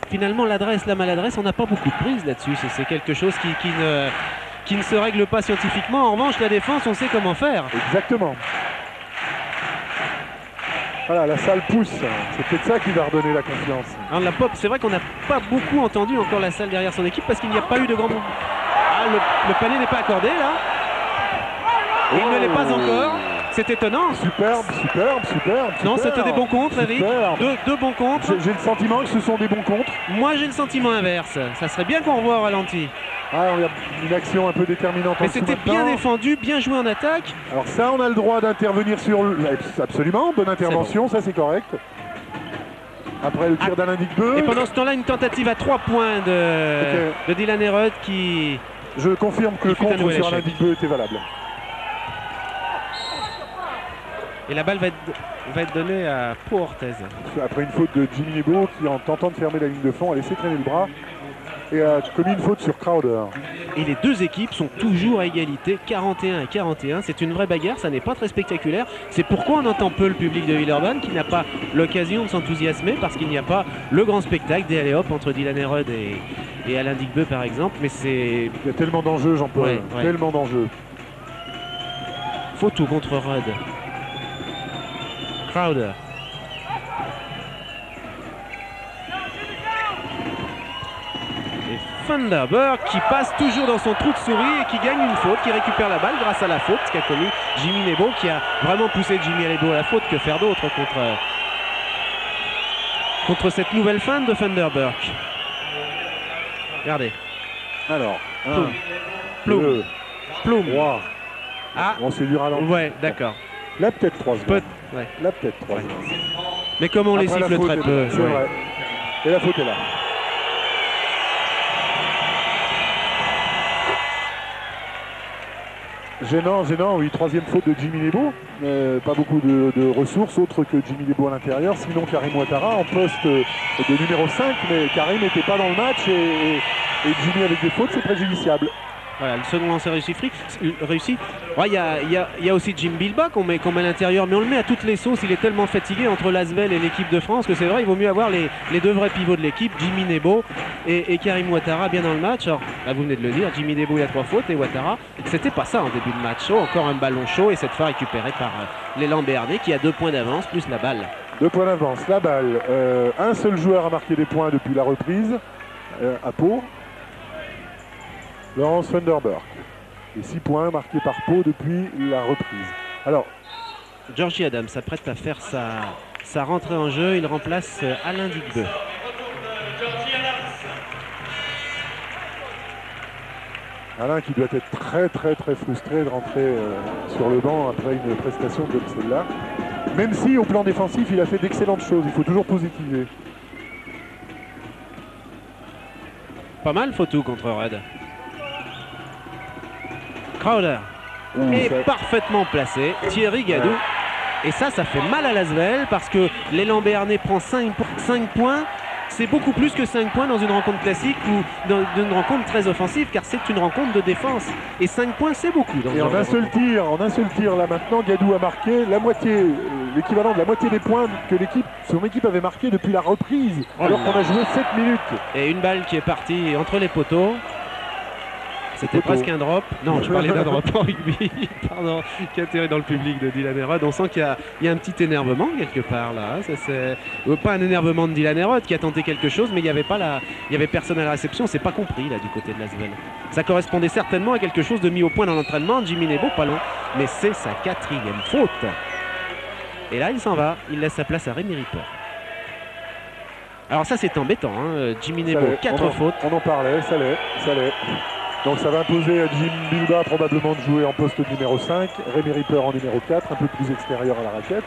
finalement, la maladresse, on n'a pas beaucoup de prise là-dessus. C'est quelque chose qui ne se règle pas scientifiquement. En revanche, la défense, on sait comment faire. Exactement. Voilà, la salle pousse. C'est peut-être ça qui va redonner la confiance. C'est vrai qu'on n'a pas beaucoup entendu encore la salle derrière son équipe parce qu'il n'y a pas eu de grand mouvement. Le panier n'est pas accordé là. Il ne l'est pas encore. C'est étonnant. Superbe. Non, c'était des bons contres, Eric. Deux bons contres. J'ai le sentiment que ce sont des bons contres. Moi, j'ai le sentiment inverse. Ça serait bien qu'on revoie au ralenti. Il y a une action un peu déterminante. Mais c'était bien défendu, bien joué en attaque. Alors ça, on a le droit d'intervenir sur... Absolument, bonne intervention, ça c'est correct. Après le tir d'Alain Digbeu. Et pendant ce temps-là, une tentative à 3 points de Dylan Herod qui... Je confirme que le contre sur Alain Digbeu était valable. Et la balle va être donnée à Pau Orthez. Après une faute de Jimmy Nebo qui, en tentant de fermer la ligne de fond, a laissé traîner le bras et a commis une faute sur Crowder. Et les deux équipes sont toujours à égalité, 41 à 41. C'est une vraie bagarre, ça n'est pas très spectaculaire. C'est pourquoi on entend peu le public de Villeurbanne qui n'a pas l'occasion de s'enthousiasmer parce qu'il n'y a pas le grand spectacle des alley-hop entre Dylan Herod et Alain Digbeu par exemple. Mais c'est... Il y a tellement d'enjeux, Jean-Paul. Tellement d'enjeux. Faut tout contre Rod. Crowder. Et Thunderbird qui passe toujours dans son trou de souris et qui gagne une faute, qui récupère la balle grâce à la faute qu'a commis Jimmy Nebo, qui a vraiment poussé Jimmy Nebo à la faute. Que faire d'autre contre cette nouvelle feinte de Thunderbird? Regardez. Alors, Ploum. 3. Ah, bon, c'est du ralenti. Ouais, d'accord. Là, peut-être 3 secondes. Ouais. Là, peut-être 3 secondes. Mais comme on les siffle très peu. C'est vrai. Et la faute est là. Gênant, oui. Troisième faute de Jimmy Lebo. Pas beaucoup de ressources autres que Jimmy Lebo à l'intérieur. Sinon Karim Ouattara en poste de numéro 5. Mais Karim n'était pas dans le match et Jimmy avec des fautes, c'est préjudiciable. Voilà, le second lancer réussi. Ouais, il y a aussi Jim Bilbao qu'on met à l'intérieur, mais on le met à toutes les sauces. Il est tellement fatigué entre l'Asvel et l'équipe de France que c'est vrai, il vaut mieux avoir les deux vrais pivots de l'équipe, Jimmy Nebo et Karim Ouattara bien dans le match. Alors, là, vous venez de le dire, Jimmy Nebo il a 3 fautes et Ouattara, c'était pas ça en début de match. Encore un ballon chaud et cette fois récupéré par l'élan béarnais qui a 2 points d'avance plus la balle. 2 points d'avance, la balle. Un seul joueur a marqué des points depuis la reprise à Pau. Laurence Vanderberg. Et 6 points marqués par Pau depuis la reprise. Alors, Georgie Adams s'apprête à faire sa rentrée en jeu. Il remplace Alain Digbeu. Alain qui doit être très frustré de rentrer sur le banc après une prestation comme celle-là. Même si au plan défensif, il a fait d'excellentes choses. Il faut toujours positiver. Pas mal Fautou contre Red. Crowder est parfaitement placé, Thierry Gadou. Et ça fait mal à l'Asvel parce que l'élan béarnais prend 5 points. C'est beaucoup plus que 5 points dans une rencontre classique ou dans une rencontre très offensive car c'est une rencontre de défense. Et 5 points, c'est beaucoup. Et en un seul tir, là maintenant, Gadou a marqué la moitié, l'équivalent de la moitié des points que son équipe avait marqué depuis la reprise, alors qu'on a joué 7 minutes. Et une balle qui est partie entre les poteaux. C'était presque un drop. Non, je parlais d'un drop en rugby. Pardon, qui atterrit dans le public de Dylan Herod. On sent qu'il y a un petit énervement quelque part là. C'est pas un énervement de Dylan Herod qui a tenté quelque chose, mais il y avait personne à la réception. C'est pas compris là du côté de l'Asvel. Ça correspondait certainement à quelque chose de mis au point dans l'entraînement. Jimmy Nebo, pas long, mais c'est sa 4e faute. Et là, il s'en va. Il laisse sa place à Rémi Ripper. Alors ça, c'est embêtant. Hein. Jimmy Nebo, 4 fautes. On en parlait, ça l'est. Donc ça va imposer à Jim Bilbao probablement de jouer en poste numéro 5, Rémi Ripper en numéro 4, un peu plus extérieur à la raquette.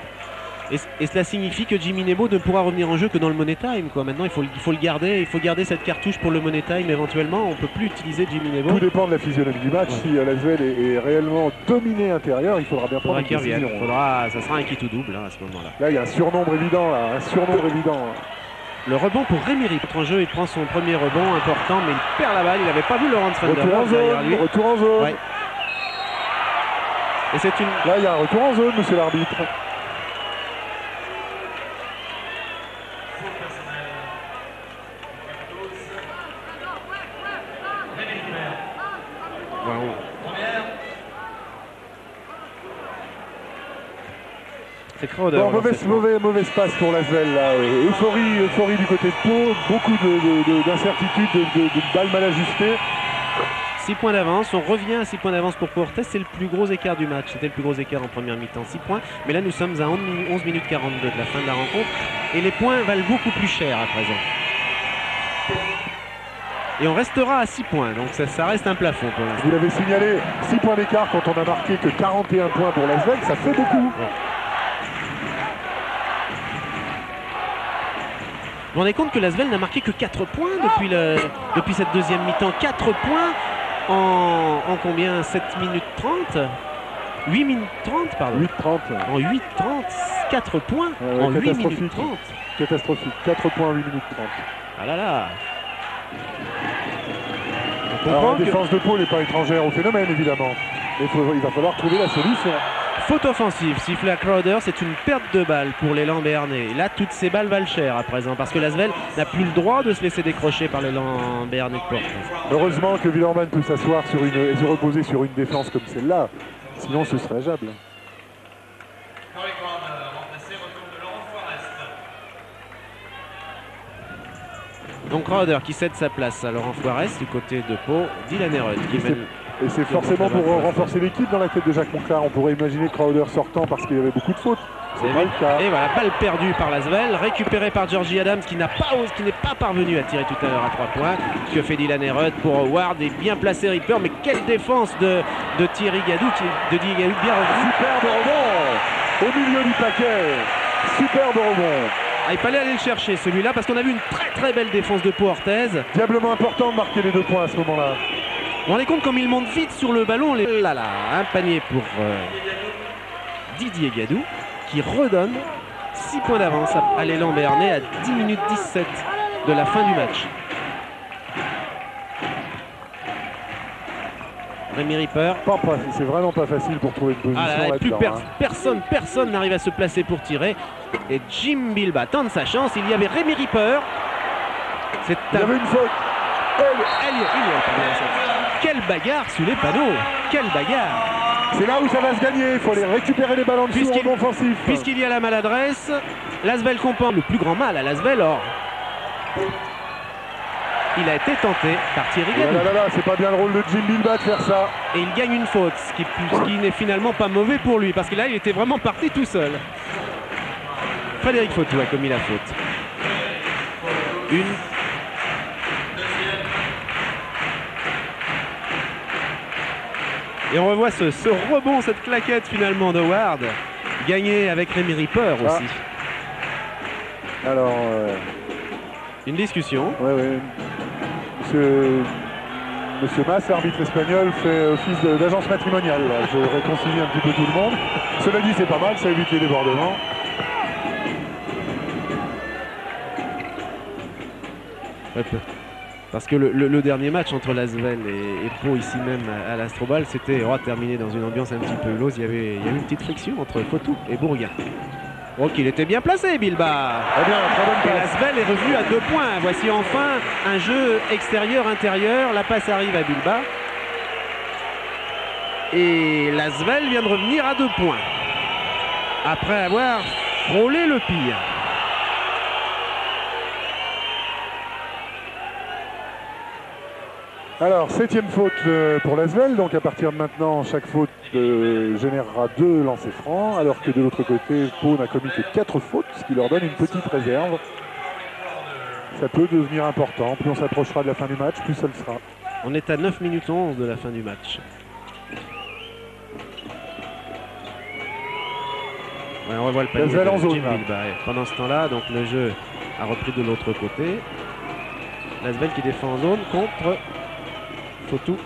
Et cela signifie que Jimmy Nebo ne pourra revenir en jeu que dans le Money Time. Maintenant, il faut le garder. Il faut garder cette cartouche pour le Money Time éventuellement. On ne peut plus utiliser Jimmy Nebo. Tout dépend de la physionomie du match. Si l'Asvel est réellement dominé intérieur, il faudra bien prendre une décision. Ça sera un kit ou double à ce moment-là. Là, il y a un surnombre évident. Le rebond pour Rémi Ripper en jeu, il prend son premier rebond important, mais il perd la balle. Il n'avait pas vu Laurence Vanderberg derrière lui. Retour en zone. Ouais. Et c'est une... Là, il y a un retour en zone, monsieur l'arbitre. Bon, mauvaise passe pour l'Asvel. Euphorie du côté de Pau, beaucoup d'incertitudes, de balles mal ajustées. 6 points d'avance, on revient à 6 points d'avance pour Pau Orthez, c'est le plus gros écart du match, c'était le plus gros écart en première mi-temps, 6 points, mais là nous sommes à 11 minutes 42 de la fin de la rencontre et les points valent beaucoup plus cher à présent. Et on restera à 6 points, donc ça reste un plafond pour l'instant. Vous l'avez signalé, 6 points d'écart quand on a marqué que 41 points pour l'Asvel, ça fait beaucoup. Ouais. Vous vous rendez compte que l'Asvel n'a marqué que 4 points depuis cette deuxième mi-temps. 4 points en combien? 7 minutes 30 8 minutes 30, pardon. 8-30. En 8-30, 4 points en 8 minutes 30. Catastrophique, 4 points en 8 minutes 30. Ah là là. Alors la défense de Pau n'est pas étrangère au phénomène, évidemment. Mais il va falloir trouver la solution. Faute offensive, sifflet à Crowder, c'est une perte de balles pour l'élan béarnais. Là, toutes ces balles valent cher à présent, parce que l'Asvel n'a plus le droit de se laisser décrocher par l'élan béarnais de Pau. Heureusement que Villeurbanne peut s'asseoir et se reposer sur une défense comme celle-là, sinon ce serait ageable. Donc Crowder qui cède sa place à Laurent Forest du côté de Pau, Dylan Herod qui mène. Et c'est forcément pour renforcer l'équipe dans la tête de Jacques Monclar. On pourrait imaginer Crowder sortant parce qu'il y avait beaucoup de fautes. C'est pas le cas. Et voilà, balle perdue par l'Asvel, récupérée par Georgie Adams qui n'est pas parvenu à tirer tout à l'heure à 3 points. Que fait Dylan Herod pour Howard et bien placé Ripper, mais quelle défense de Thierry Gadou, bien revu. Superbe rebond au milieu du paquet. Superbe rebond. Ah, il fallait aller le chercher celui-là parce qu'on a vu une très belle défense de Pau Orthez. Diablement important de marquer les 2 points à ce moment-là. Vous vous rendez compte comme il monte vite sur le ballon. Là, un panier pour Didier Gadou qui redonne 6 points d'avance à l'élan béarnais à 10 minutes 17 de la fin du match. Rémi Ripper. C'est vraiment pas facile pour trouver une position. Personne n'arrive à se placer pour tirer. Et Jim Bilbah tente sa chance. Il y avait Rémi Ripper. Il y avait une faute. Quelle bagarre sous les panneaux. Quelle bagarre. C'est là où ça va se gagner. Il faut aller récupérer les ballons dessous en offensif. Puisqu'il y a la maladresse, l'Asvel compense le plus grand mal à l'Asvel. Or, il a été tenté par Thierry Gadou. C'est pas bien le rôle de Jim Bilbah de faire ça. Et il gagne une faute, ce qui n'est finalement pas mauvais pour lui, parce que là, il était vraiment parti tout seul. Frédéric Fautou a commis la faute. Et on revoit ce rebond, cette claquette finalement de Ward, gagné avec Rémi Ripper aussi. Alors... Une discussion. Oui. Monsieur Mas, arbitre espagnol, fait office d'agence matrimoniale. Là. Je réconcilie un petit peu tout le monde. Cela dit, c'est pas mal, ça évite les débordements. Parce que le dernier match entre l'Asvel et Pau, ici même à l'Astrobal, c'était terminé dans une ambiance un petit peu lose. Il y a eu une petite friction entre Fautou et Bourguin. Donc il était bien placé, Bilbah. Et l'Asvel est revenu à 2 points. Voici enfin un jeu extérieur-intérieur. La passe arrive à Bilbah. Et l'Asvel vient de revenir à 2 points. Après avoir frôlé le pire. Alors, 7e faute pour l'Asvel, donc à partir de maintenant, chaque faute générera 2 lancers francs, alors que de l'autre côté, Pau n'a commis que 4 fautes, ce qui leur donne une petite réserve. Ça peut devenir important, plus on s'approchera de la fin du match, plus ça le sera. On est à 9 minutes 11 de la fin du match. Ouais, on revoit le panier de Jim Bilbah. Pendant ce temps-là, donc le jeu a repris de l'autre côté. L'Asvel qui défend en zone contre Fautou.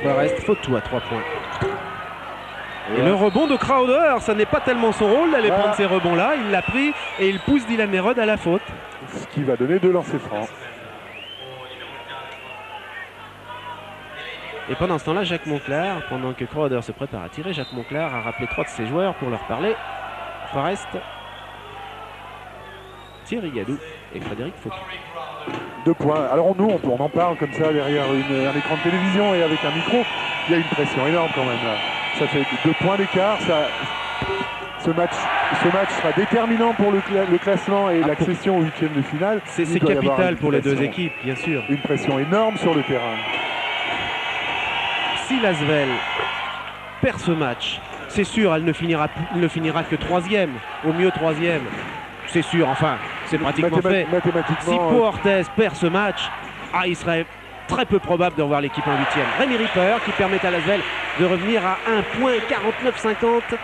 Reste Fautou à 3 points. Et le rebond de Crowder, ça n'est pas tellement son rôle d'aller prendre ces rebonds-là. Il l'a pris et il pousse Dylan Merod à la faute. Ce qui va donner 2 lancers francs. Et pendant ce temps-là, Jacques Monclar, pendant que Crowder se prépare à tirer, Jacques Monclar a rappelé 3 de ses joueurs pour leur parler. Forest, Thierry Gadou et Frédéric Fautou. 2 points. Alors nous, on en parle comme ça derrière un écran de télévision et avec un micro. Il y a une pression énorme quand même là. Ça fait 2 points d'écart. Ce match sera déterminant pour le classement et l'accession au 8e de finale. C'est capital pour les 2 équipes, bien sûr. Une pression énorme sur le terrain. Si l'Asvel perd ce match, c'est sûr, elle ne finira que 3e, au mieux 3e. C'est sûr, enfin, c'est pratiquement fait. Si Pau Orthez perd ce match, il serait très peu probable de revoir l'équipe en 8e. Rémi Ripper qui permet à l'Asvel de revenir à 1 point 49-50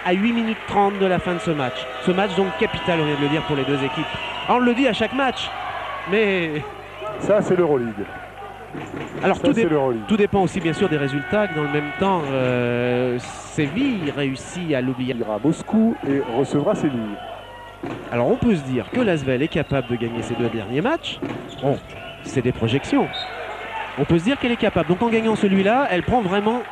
à 8 minutes 30 de la fin de ce match. Ce match donc capital, on vient de le dire, pour les 2 équipes. On le dit à chaque match, mais... Ça, c'est l'Euroleague. Alors tout dépend aussi bien sûr des résultats, que dans le même temps, Séville réussit à l'oublier. Il ira à Moscou et recevra Séville. Alors on peut se dire que l'Asvel est capable de gagner ces 2 derniers matchs. Bon, c'est des projections. On peut se dire qu'elle est capable. Donc en gagnant celui-là, elle prend vraiment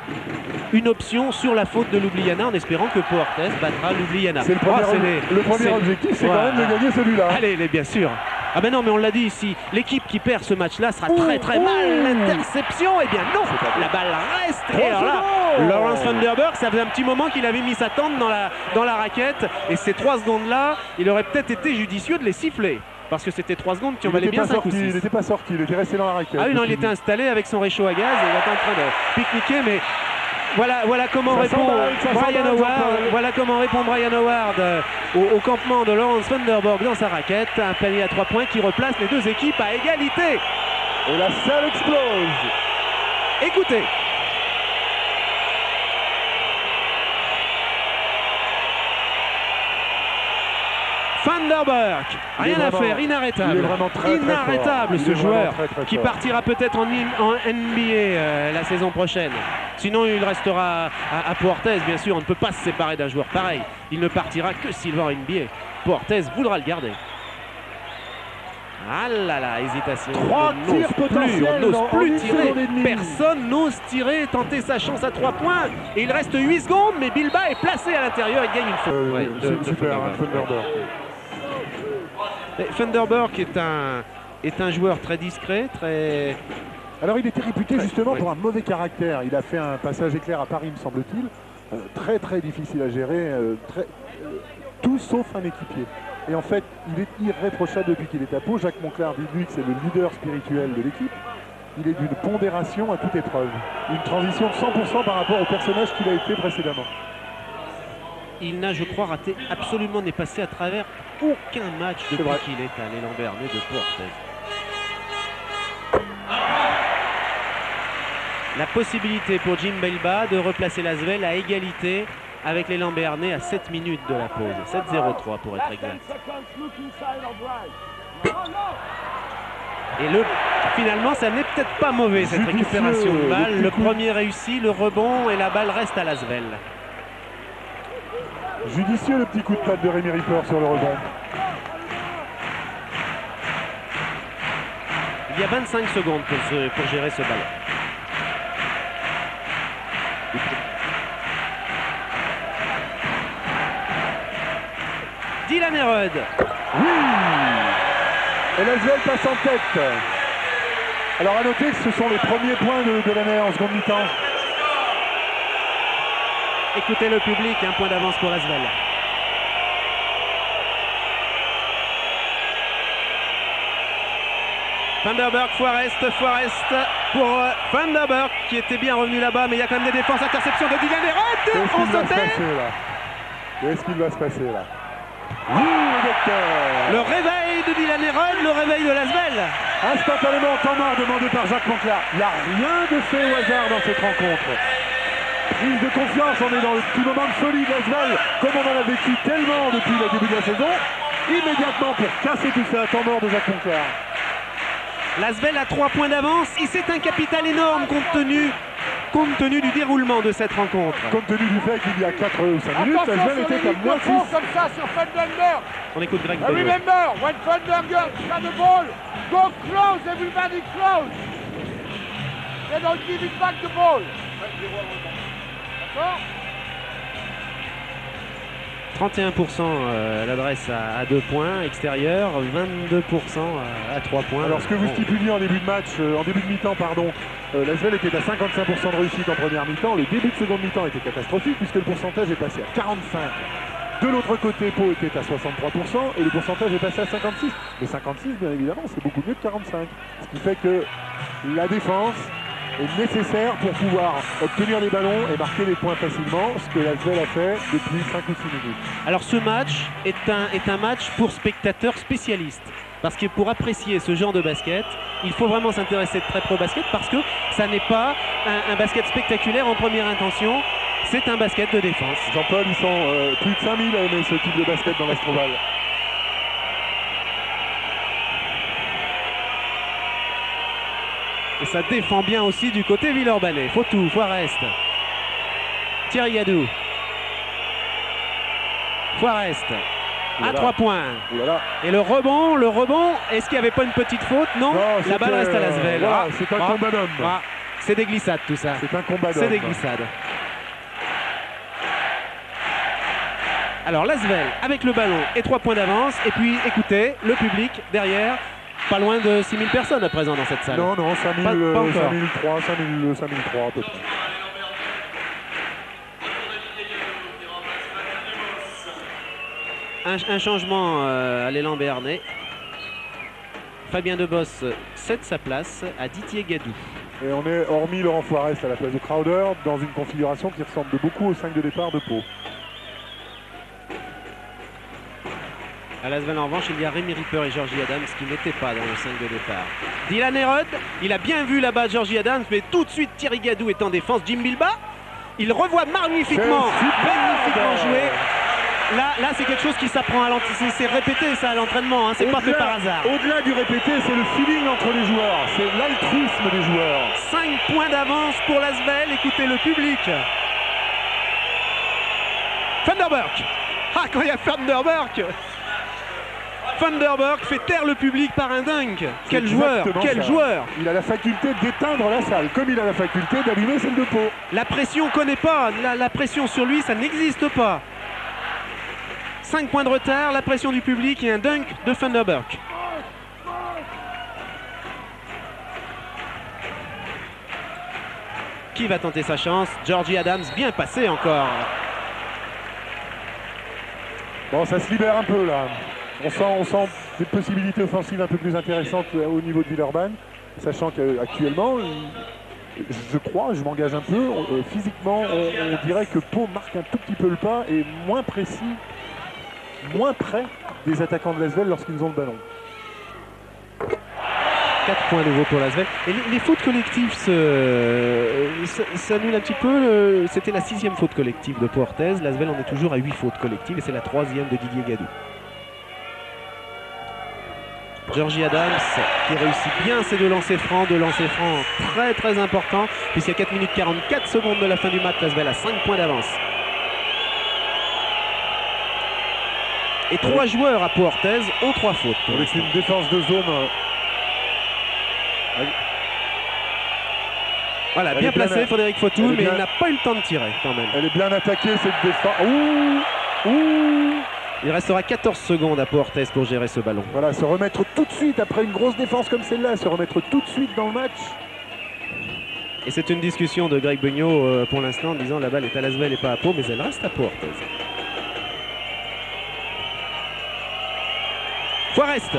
une option sur la faute de l'Ljubljana en espérant que Pau Orthez battra l'Ljubljana. C'est le premier objectif, c'est quand même de gagner celui-là. Allez, bien sûr. Ah ben non, mais on l'a dit ici, l'équipe qui perd ce match-là sera très mal. L'interception, eh bien non, la balle reste. Et alors là, Lawrence Vanderberg, ça faisait un petit moment qu'il avait mis sa tente dans la raquette. Et ces 3 secondes-là, il aurait peut-être été judicieux de les siffler. Parce que c'était 3 secondes qui en valaient bien 5 ou 6. Il n'était pas sorti, il était resté dans la raquette. Ah oui, non, il était installé avec son réchaud à gaz et il était en train de pique-niquer, mais... Voilà comment répond Brian Howard au campement de Lawrence Vanderberg dans sa raquette. Un panier à 3 points qui replace les 2 équipes à égalité. Et la salle explose. Écoutez. Vanderburg, rien à faire, inarrêtable. Il est vraiment inarrêtable ce joueur qui fort. partira peut-être en NBA la saison prochaine. Sinon il restera à Puertez, bien sûr, on ne peut pas se séparer d'un joueur pareil. Il ne partira que s'il va en NBA. Puertez voudra le garder. Ah là là, hésitation. 3 tirs potentiels. On n'ose plus tirer. Personne n'ose tirer, tenter sa chance à 3 points. Et il reste 8 secondes, mais Bilba est placé à l'intérieur. Il gagne une faute. Super, Vanderburg. Vanderburg est un joueur très discret, très... Alors il était réputé justement pour un mauvais caractère. Il a fait un passage éclair à Paris, me semble-t-il. Très difficile à gérer. Tout sauf un équipier. Et en fait, il est irréprochable depuis qu'il est à Pau. Jacques Monclar dit lui que c'est le leader spirituel de l'équipe. Il est d'une pondération à toute épreuve. Une transition de 100% par rapport au personnage qu'il a été précédemment. Il n'a, je crois, raté absolument, n'est passé à travers aucun match depuis qu'il est à l'élan Béarnais de Puertez. La possibilité pour Jim Bilba de replacer l'Asvel à égalité avec l'élan Béarnais à 7 minutes de la pause. 7-0-3 pour être exact. Et finalement, ça n'est peut-être pas mauvais cette récupération de balle. Le premier réussi, le rebond et la balle reste à l'Asvel. Judicieux le petit coup de patte de Rémi Ripper sur le rebond. Il y a 25 secondes pour gérer ce ballon. Dylan Herod. Oui. Et l'Asvel passe en tête. Alors à noter que ce sont les premiers points de l'année en seconde mi-temps. Écoutez le public, un point d'avance pour l'Asvel. Vanderburg, Forest pour Vanderburg qui était bien revenu là-bas, mais il y a quand même des défenses, interception de Dylan Herod. On sautait. Qu'est-ce qu'il va se passer là? Oui, le docteur. Le réveil de Dylan Herod, le réveil de l'Asvel. Instantanément, temps mort demandé par Jacques Monclar. Il n'y a rien de fait au hasard dans cette rencontre. Prise de confiance, on est dans le petit moment de folie de l'Asvel, comme on en a vécu tellement depuis le début de la saison. Immédiatement pour casser tout ça, temps mort de Jacques Monclar. L'Asvel a 3 points d'avance et c'est un capital énorme compte tenu du déroulement de cette rencontre. Compte tenu du fait qu'il y a 4 ou 5 minutes, l'Asvel était comme moins 6. Comme ça sur Vandenberg. On écoute Greg. Remember, when Vandenberg got the ball, go close, everybody close. They don't give it back the ball. D'accord ? 31% l'adresse à 2 points, extérieur, 22% à 3 points. Alors ce que vous stipuliez en début de match, en début de mi-temps, pardon, l'Asvel était à 55% de réussite en première mi-temps. Le début de seconde mi-temps était catastrophique puisque le pourcentage est passé à 45%. De l'autre côté, Pau était à 63% et le pourcentage est passé à 56%. Mais 56%, bien évidemment, c'est beaucoup mieux que 45%. Ce qui fait que la défense est nécessaire pour pouvoir obtenir les ballons et marquer les points facilement, ce que l'Asvel a fait depuis 5 ou 6 minutes. Alors ce match est un match pour spectateurs spécialistes. Parce que pour apprécier ce genre de basket, il faut vraiment s'intéresser de très près au basket parce que ça n'est pas un basket spectaculaire en première intention, c'est un basket de défense. Jean-Paul, ils sont plus de 5000 à aimer ce type de basket dans l'Astroval. Et ça défend bien aussi du côté Villeurbanais. Fautou, Forest. Thierry Gadou. Forest. À 3 points. Et le rebond, est-ce qu'il n'y avait pas une petite faute? Non, la balle reste à l'Asvel. Voilà, c'est un combat d'hommes. C'est des glissades tout ça. C'est un combat d'hommes. C'est des glissades. Alors l'Asvel avec le ballon et 3 points d'avance. Et puis écoutez, le public derrière. Pas loin de 6000 personnes à présent dans cette salle. Non, 5003 à peu près. Un changement à l'élan Béarnais. Fabien Deboss cède sa place à Didier Gadou. Et on est, hormis Laurent Forest à la place de Crowder, dans une configuration qui ressemble beaucoup au 5 de départ de Pau. À l'Asvel en revanche, il y a Rémi Ripper et Georgie Adams qui n'étaient pas dans le 5 de départ. Dylan Herod, il a bien vu là-bas Georgie Adams, mais tout de suite Thierry Gadou est en défense. Jim Bilba, il revoit magnifiquement joué. Là c'est quelque chose qui s'apprend à l'entraînement. C'est répété ça à l'entraînement, hein. C'est pas fait par hasard. Au-delà du répété, c'est le feeling entre les joueurs. C'est l'altruisme des joueurs. 5 points d'avance pour l'Asvel. Écoutez le public. Vanderburg. Ah, quand il y a Vanderburg fait taire le public par un dunk. Quel joueur, quel joueur. Il a la faculté d'éteindre la salle, comme il a la faculté d'allumer celle de Pau. La pression, on ne connaît pas. La pression sur lui, ça n'existe pas. 5 points de retard, la pression du public et un dunk de Vanderburg. Qui va tenter sa chance? Georgie Adams, bien passé encore. Bon, ça se libère un peu là. On sent des possibilités offensives un peu plus intéressantes au niveau de Villeurbanne, sachant qu'actuellement, je m'engage un peu, physiquement, on dirait que Pau marque un tout petit peu le pas et moins précis, moins près des attaquants de l'Asvel lorsqu'ils ont le ballon. 4 points nouveaux pour l'Asvel. Et les fautes collectives s'annulent un petit peu. C'était la 6e faute collective de Pau Orthez. L'Asvel en est toujours à 8 fautes collectives et c'est la 3e de Didier Gadou. Georgie Adams qui réussit bien ses 2 lancers francs, très très importants, puisqu'il y a 4 minutes 44 secondes de la fin du match, l'Asvel a 5 points d'avance. Et 3 joueurs à Pau Orthez ont 3 fautes. Avec une défense de zone. Voilà, bien placé Frédéric Fautou, mais il n'a pas eu le temps de tirer quand même. Elle est bien attaquée cette défense. Il restera 14 secondes à Pau Orthez pour gérer ce ballon. Voilà, se remettre tout de suite après une grosse défense comme celle-là, se remettre tout de suite dans le match. Et c'est une discussion de Greg Beugnot pour l'instant en disant la balle est à l'Asvel et pas à Pau, mais elle reste à Pau Orthez. Forest.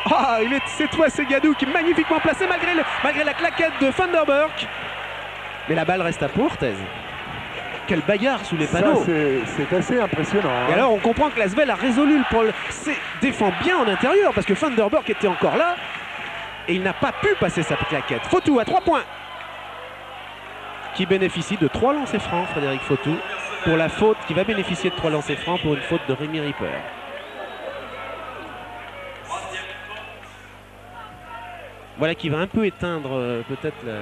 Ah, c'est toi, c'est Gadou qui est magnifiquement placé malgré la claquette de Vanderburg. Mais la balle reste à Pau Orthez. Quelle bagarre sous les panneaux. C'est assez impressionnant. Et alors on comprend que l'Asvel a résolu le problème. Défend bien en intérieur parce que Vanderburg était encore là et il n'a pas pu passer sa claquette. Fautou à 3 points. Qui bénéficie de 3 lancers francs, Frédéric Fautou, pour la faute, qui va bénéficier de 3 lancers francs pour une faute de Rémi Ripper. Voilà qui va un peu éteindre peut-être la...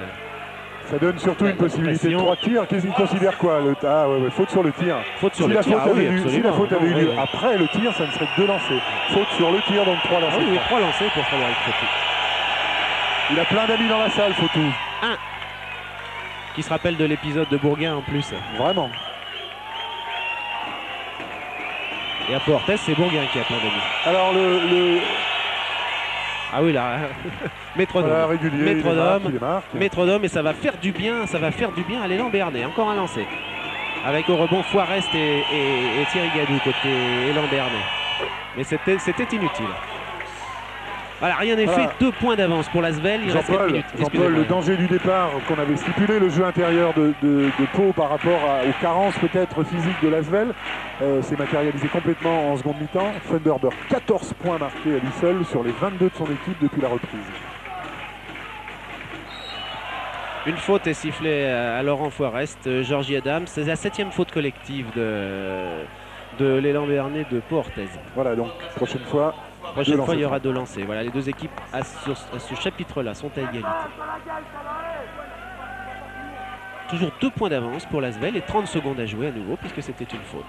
Ça donne surtout une possibilité de 3 tirs. Qu'est-ce qu'il considère quoi? Faute sur le tir. Faute sur le tir. Si la faute avait eu lieu après le tir, ça ne serait que 2 lancers. Faute sur le tir, donc 3 lancers. Oui, 3 lancers pour Frédéric Fautou. Il a plein d'amis dans la salle, Fautou. Un qui se rappelle de l'épisode de Bourguin en plus. Vraiment. Et à Pau Orthez, c'est Bourguin qui a plein d'amis. Alors Ah oui, là, métronome. Voilà, régulier, métronome, et ça va faire du bien à l'élan Béarnais. Encore un lancer. Avec au rebond Forest et Thierry Gadou côté élan Béarnais. Mais c'était inutile. Voilà, rien n'est fait. 2 points d'avance pour l'Asvel. Il reste 4 minutes. Jean-Paul, le danger du départ qu'on avait stipulé, le jeu intérieur de Pau par rapport aux carences peut-être physiques de l'Asvel, s'est matérialisé complètement en seconde mi-temps. Vanderburg, 14 points marqués à lui seul sur les 22 de son équipe depuis la reprise. Une faute est sifflée à Laurent Forest, Georgie Adams. C'est la 7e faute collective de l'élan Béarnais de Pau Orthez. Voilà, donc prochaine fois, il y aura 2 lancers. Voilà, les 2 équipes à ce chapitre-là sont à égalité. Toujours 2 points d'avance pour l'Asvel et 30 secondes à jouer à nouveau puisque c'était une faute.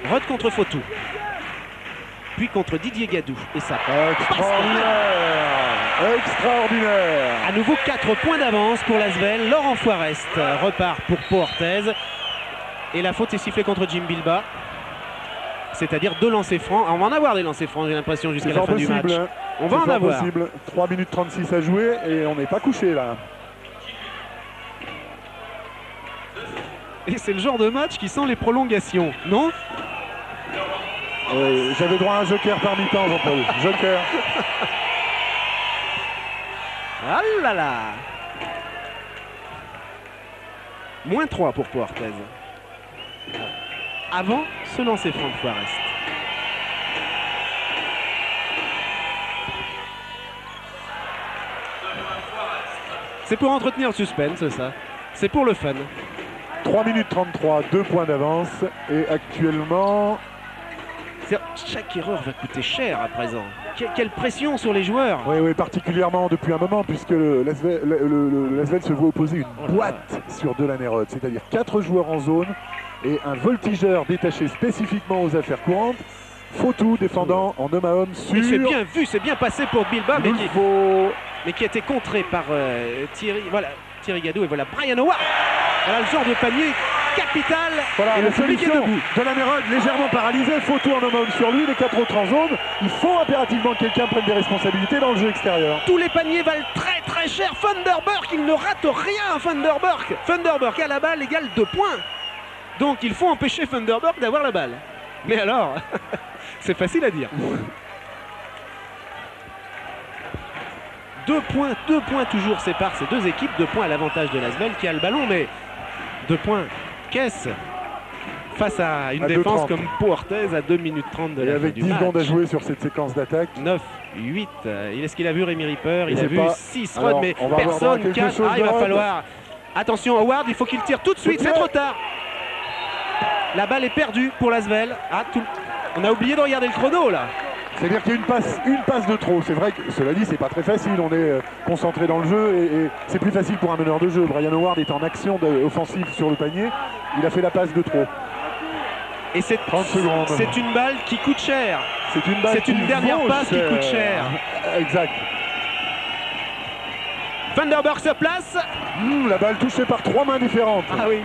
Rod contre Fautou. Puis contre Didier Gadou. Et ça extraordinaire. À nouveau 4 points d'avance pour l'Asvel. Laurent Forest repart pour Pau Orthez. Et la faute est sifflée contre Jim Bilba. C'est-à-dire 2 lancers francs. On va en avoir des lancers francs, j'ai l'impression, jusqu'à la fin du match. On va en avoir. 3 minutes 36 à jouer et on n'est pas couché là. Et c'est le genre de match qui sent les prolongations, non? J'avais droit à un joker par mi-temps, Jean-Paul. Joker. Ah là là. Moins 3 pour Pau Orthez. Avant ce lancer franc de Forest. C'est pour entretenir le suspense, ça. C'est pour le fun. 3 minutes 33, 2 points d'avance. Et actuellement... Chaque erreur va coûter cher à présent. Quelle pression sur les joueurs. Oui, particulièrement depuis un moment, puisque l'Asvel se voit opposer une boîte sur Delaney-Rod. C'est-à-dire 4 joueurs en zone et un voltigeur détaché spécifiquement aux affaires courantes. Fautou défendant en homme à homme sur... C'est bien vu, c'est bien passé pour Bilbao, mais qui a été contré par Thierry Gadou. Et voilà Brian Howard. Voilà le genre de panier capital. Voilà, et le public est debout. Delaney-Rod légèrement paralysé, Fautou en homme à homme sur lui, les 4 autres en zone. Il faut impérativement que quelqu'un prenne des responsabilités dans le jeu extérieur. Tous les paniers valent très très cher. Funderburk, il ne rate rien. Funderburk à la balle égale 2 points. Donc il faut empêcher Funderburk d'avoir la balle. Mais alors, c'est facile à dire. 2 points toujours séparent ces deux équipes. 2 points à l'avantage de l'Asvel qui a le ballon, mais 2 points. Qu'est-ce face à une défense comme Pau Orthez à 2 minutes 30 de la fin du match. Avec 10 secondes à jouer sur cette séquence d'attaque. 9, 8. Est-ce qu'il a vu Rémi Ripper? Il a vu 6 Rod, mais personne. 4. Il va falloir. Attention, Howard, il faut qu'il tire tout de suite. C'est trop tard. La balle est perdue pour l'Asvel. On a oublié de regarder le chrono là. C'est-à-dire qu'il y a une passe de trop. C'est vrai que cela dit, c'est pas très facile. On est concentré dans le jeu et c'est plus facile pour un meneur de jeu. Brian Howard est en action offensive sur le panier. Il a fait la passe de trop. Et c'est 30 secondes. C'est une balle qui coûte cher. C'est une dernière passe qui coûte cher. Exact. Funderburk se place. La balle touchée par 3 mains différentes. Ah oui.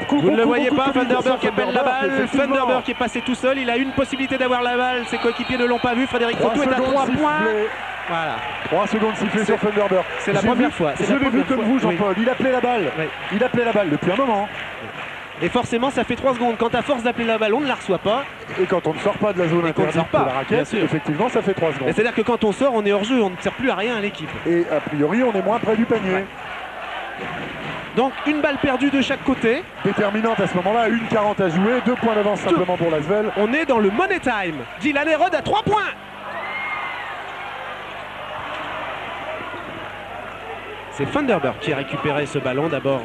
Vous ne le voyez pas, Funderburk appelle la balle. Funderburk est passé tout seul. Il a une possibilité d'avoir la balle. Ses coéquipiers ne l'ont pas vu. Frédéric Fautou est à 3 points. Voilà. 3 secondes sifflées sur Funderburk. C'est la première fois. Je l'ai vu comme vous, Jean-Paul. Oui. Il appelait la balle. Oui. Il appelait la balle depuis un moment. Et forcément, ça fait 3 secondes. Quand à force d'appeler la balle, on ne la reçoit pas. Et quand on ne sort pas de la zone interdite de la raquette, effectivement, ça fait 3 secondes. C'est-à-dire que quand on sort, on est hors jeu. On ne sert plus à rien à l'équipe. Et a priori, on est moins près du panier. Ouais. Donc une balle perdue de chaque côté. Déterminante à ce moment-là, 1:40 à jouer, 2 points d'avance simplement pour l'Asvel. On est dans le money time. Delaney-Rod à 3 points. C'est Funderburk qui a récupéré ce ballon, d'abord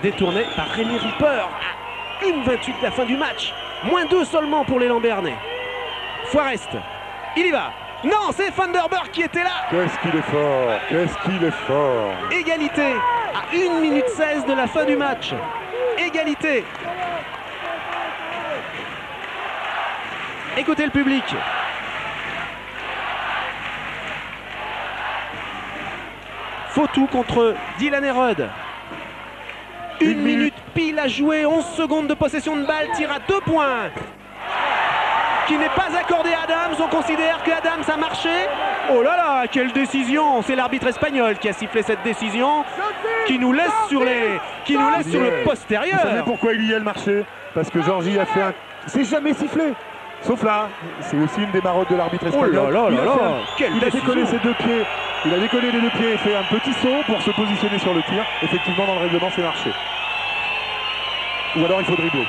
détourné par Rémi Ripper à 1:28 de la fin du match. -2 seulement pour l'élan béarnais. Forest, il y va. Non, c'est Funderburk qui était là. Qu'est-ce qu'il est fort, qu'est-ce qu'il est fort. Égalité à 1 minute 16 de la fin du match. Égalité. Écoutez le public. Fautou contre Delaney-Rod. 1 minute pile à jouer, 11 secondes de possession de balle, tir à 2 points. Qui n'est pas accordé à Adams. On considère que Adams a marché. Oh là là, quelle décision. C'est l'arbitre espagnol qui a sifflé cette décision, qui nous laisse sur le postérieur. Vous savez pourquoi il y a le marché? Parce que Georgie a fait un... C'est jamais sifflé. Sauf là, c'est aussi une des marottes de l'arbitre espagnol. Oh là là là là, il a décollé ses 2 pieds. Il a décollé les 2 pieds et fait un petit saut pour se positionner sur le tir. Effectivement, dans le règlement, c'est marché. Ou alors il faut dribbler.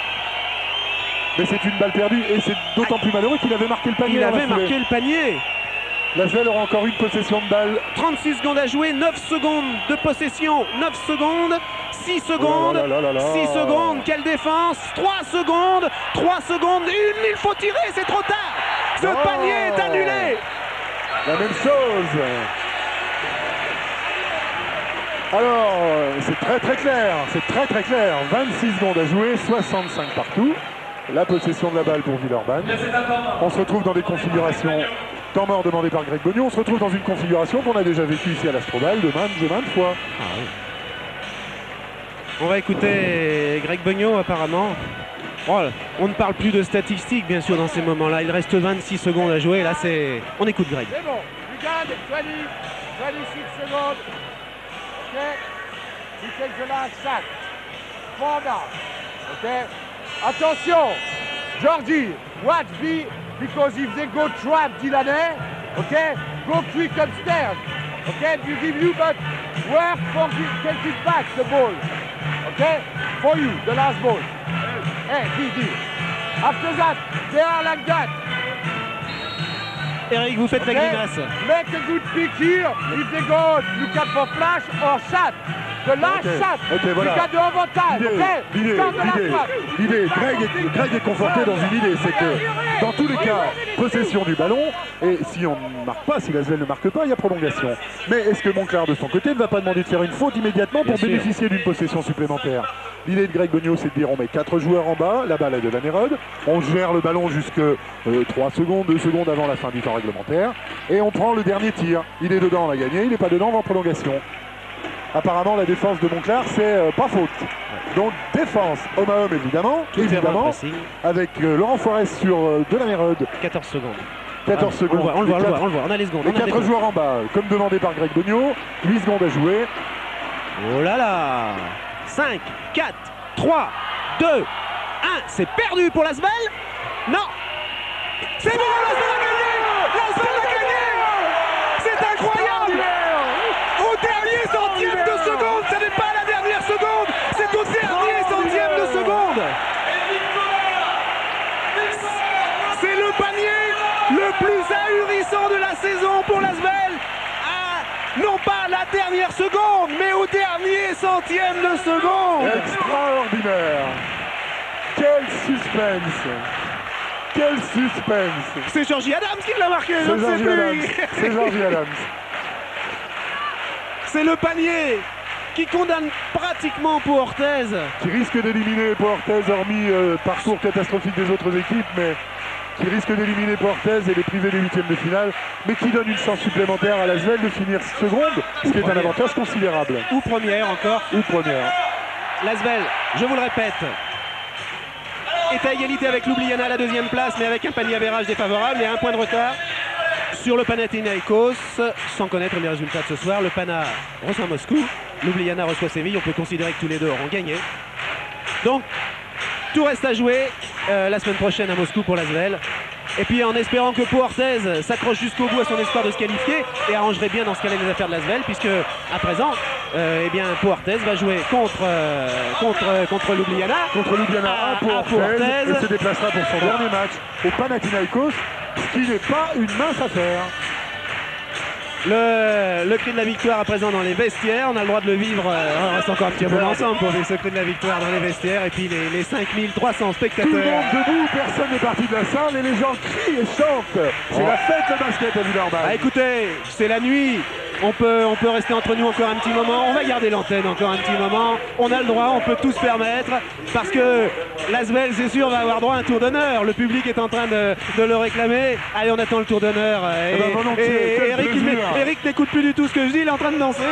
Mais c'est une balle perdue et c'est d'autant plus malheureux qu'il avait marqué le panier. Il avait marqué le panier. L'Asvel aura encore une possession de balle. 36 secondes à jouer, 9 secondes de possession, 9 secondes, 6 secondes, 6 secondes, quelle défense, 3 secondes, 3 secondes, il faut tirer, c'est trop tard. Ce panier est annulé. La même chose. Alors, c'est très clair, c'est très clair. 26 secondes à jouer, 65 partout. La possession de la balle pour Villeurbanne. On se retrouve dans des configurations temps mort demandé par Greg Bognon. On se retrouve dans une configuration qu'on a déjà vécue ici à l'Astrobal de maintes fois. Ah oui. On va écouter Greg Bognon apparemment. Oh, on ne parle plus de statistiques bien sûr dans ces moments-là. Il reste 26 secondes à jouer. Là c'est. On écoute Greg. C'est bon. You got it. 26 secondes. Okay. You take the last shot. Fall down. Okay. Attention, Georgie, watch me, because if they go trap Delaney, okay, go quick upstairs, okay, you give you, but work for take it back, the ball, okay, for you, the last ball. Hey, D. After that, they are like that. Eric, vous faites la grimace. Make a good pick here. If they go, look out for flash or shot. The last shot. Ok, voilà. You got the overtime. L'idée, Greg est conforté dans une idée, c'est que dans tous les cas, possession du ballon, et si on ne marque pas, si l'Asvel ne marque pas, il y a prolongation. Mais est-ce que Monclar de son côté ne va pas demander de faire une faute immédiatement pour bénéficier d'une possession supplémentaire? L'idée de Greg Boniot, c'est de dire on met 4 joueurs en bas, la balle est de Van Nerod, on gère le ballon jusque 3 secondes, 2 secondes avant la fin du temps réglementaire, et on prend le dernier tir. Il est dedans, on a gagné, il n'est pas dedans, on va en prolongation. Apparemment, la défense de Monclar, c'est pas faute. Donc, défense, homme à homme, évidemment, avec Laurent Forest sur de la Mérode. 14 secondes. 14 secondes. On le voit, on a les secondes. Les 4 joueurs en bas, comme demandé par Greg Boniot, 8 secondes à jouer. Oh là là 5, 4, 3, 2, 1, c'est perdu pour l'Asvel. Non, c'est bon, l'Asvel a gagné. L'Asvel a gagné. C'est incroyable. Au dernier centième de seconde, ce n'est pas la dernière seconde, c'est au dernier centième de seconde. C'est le panier le plus ahurissant de la saison pour l'Asvel. Non pas la dernière seconde, mais au dernier centième de seconde. Extraordinaire. Quel suspense. Quel suspense. C'est Georgie Adams qui l'a marqué, C'est Georgie Adams. C'est Georgie Adams. C'est le panier qui condamne pratiquement Pau Orthez. Qui risque d'éliminer Pau Orthez, hormis parcours catastrophique des autres équipes, mais qui risque d'éliminer Pau Orthez et les priver des huitièmes de finale, mais qui donne une chance supplémentaire à l'Asvel de finir seconde, ce qui est un avantage considérable. Ou première encore. Ou première. L'Asvel, je vous le répète, est à égalité avec Ljubljana à la deuxième place, mais avec un panier avérage défavorable et un point de retard sur le Panathinaikos, sans connaître les résultats de ce soir. Le Pana reçoit Moscou, Ljubljana reçoit Séville. On peut considérer que tous les deux auront gagné. Donc, tout reste à jouer la semaine prochaine à Moscou pour l'Asvel. Et puis en espérant que Pau Orthez s'accroche jusqu'au bout à son espoir de se qualifier et arrangerait bien dans ce cas-là les affaires de l'Asvel, puisque à présent, eh bien, Pau Orthez va jouer contre Ljubljana. Contre Ljubljana à Pau Orthez et se déplacera pour son dernier match au Panathinaikos, ce qui n'est pas une mince affaire. Le cri de la victoire à présent dans les vestiaires, on a le droit de le vivre, on reste encore un petit moment ensemble pour vivre ce cri de la victoire dans les vestiaires, et puis les 5300 spectateurs. Tout le monde debout, personne n'est parti de la salle et les gens crient et chantent. C'est la fête de basket à Villeurbanne. Ah, écoutez, c'est la nuit, on peut rester entre nous encore un petit moment, on va garder l'antenne encore un petit moment, on a le droit, on peut tout se permettre, parce que l'Asvel, c'est sûr, va avoir droit à un tour d'honneur. Le public est en train de le réclamer. Allez, on attend le tour d'honneur. Eric n'écoute plus du tout ce que je dis, il est en train de danser.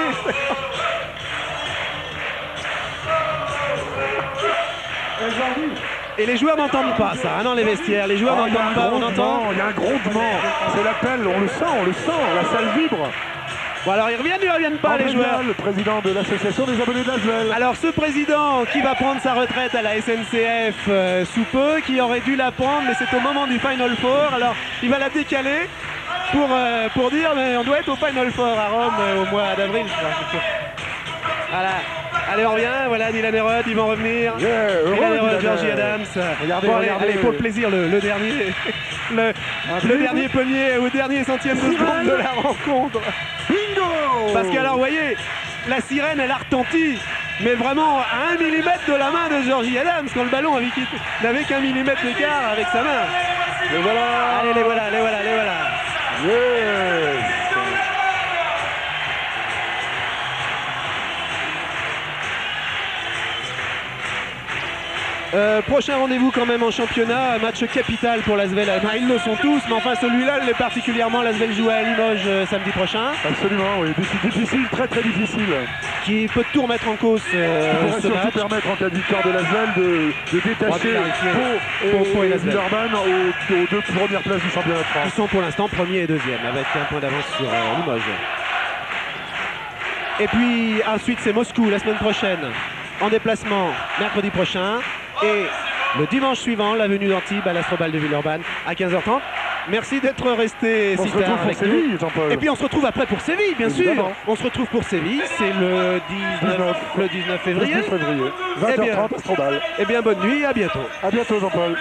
Et les joueurs n'entendent pas ça, hein, dans les vestiaires. Les joueurs n'entendent pas, on entend. Il y a un grondement, c'est l'appel, on le sent, la salle vibre. Bon, alors ils reviennent pas, les joueurs. Le président de l'association des abonnés de l'Asvel. Alors ce président qui va prendre sa retraite à la SNCF sous peu, qui aurait dû la prendre, mais c'est au moment du Final Four. Alors il va la décaler pour dire, mais on doit être au Final Four à Rome au mois d'avril, je crois. Voilà. Allez, on revient, voilà Dylan Herod, ils vont revenir. Dylan Herod, Georgie Adams. Regardez, bon, regardez. allez, pour le plaisir, le dernier. le dernier premier au dernier centième de seconde de la rencontre. Bingo! Parce que alors, vous voyez, la sirène, elle a retenti, mais vraiment à 1 millimètre de la main de Georgie Adams, quand le ballon n'avait qu'un millimètre d'écart avec sa main. Les voilà! Allez, les voilà. Yes! Prochain rendez-vous quand même en championnat, match capital pour l'Asvel. Ils le sont tous, mais enfin celui-là l'est particulièrement. L'Asvel joue à Limoges samedi prochain. Absolument, oui, difficile, très difficile. Qui peut tout remettre en cause ce match. Surtout permettre en cas de victoire de l'Asvel de détacher Pau et Villeurbanne aux 2 premières places du championnat de France. Ils sont pour l'instant premier et deuxième avec un point d'avance sur Limoges. Et puis ensuite c'est Moscou la semaine prochaine en déplacement mercredi prochain. Et le dimanche suivant, la venue d'Antibes à l'Astrobal de Villeurbanne à 15h30. Merci d'être resté si tard avec nous. Et puis on se retrouve après pour Séville, bien sûr. On se retrouve pour Séville, c'est le 19 février. 20h30 Astrobal. Eh bien, bonne nuit, à bientôt. À bientôt Jean-Paul.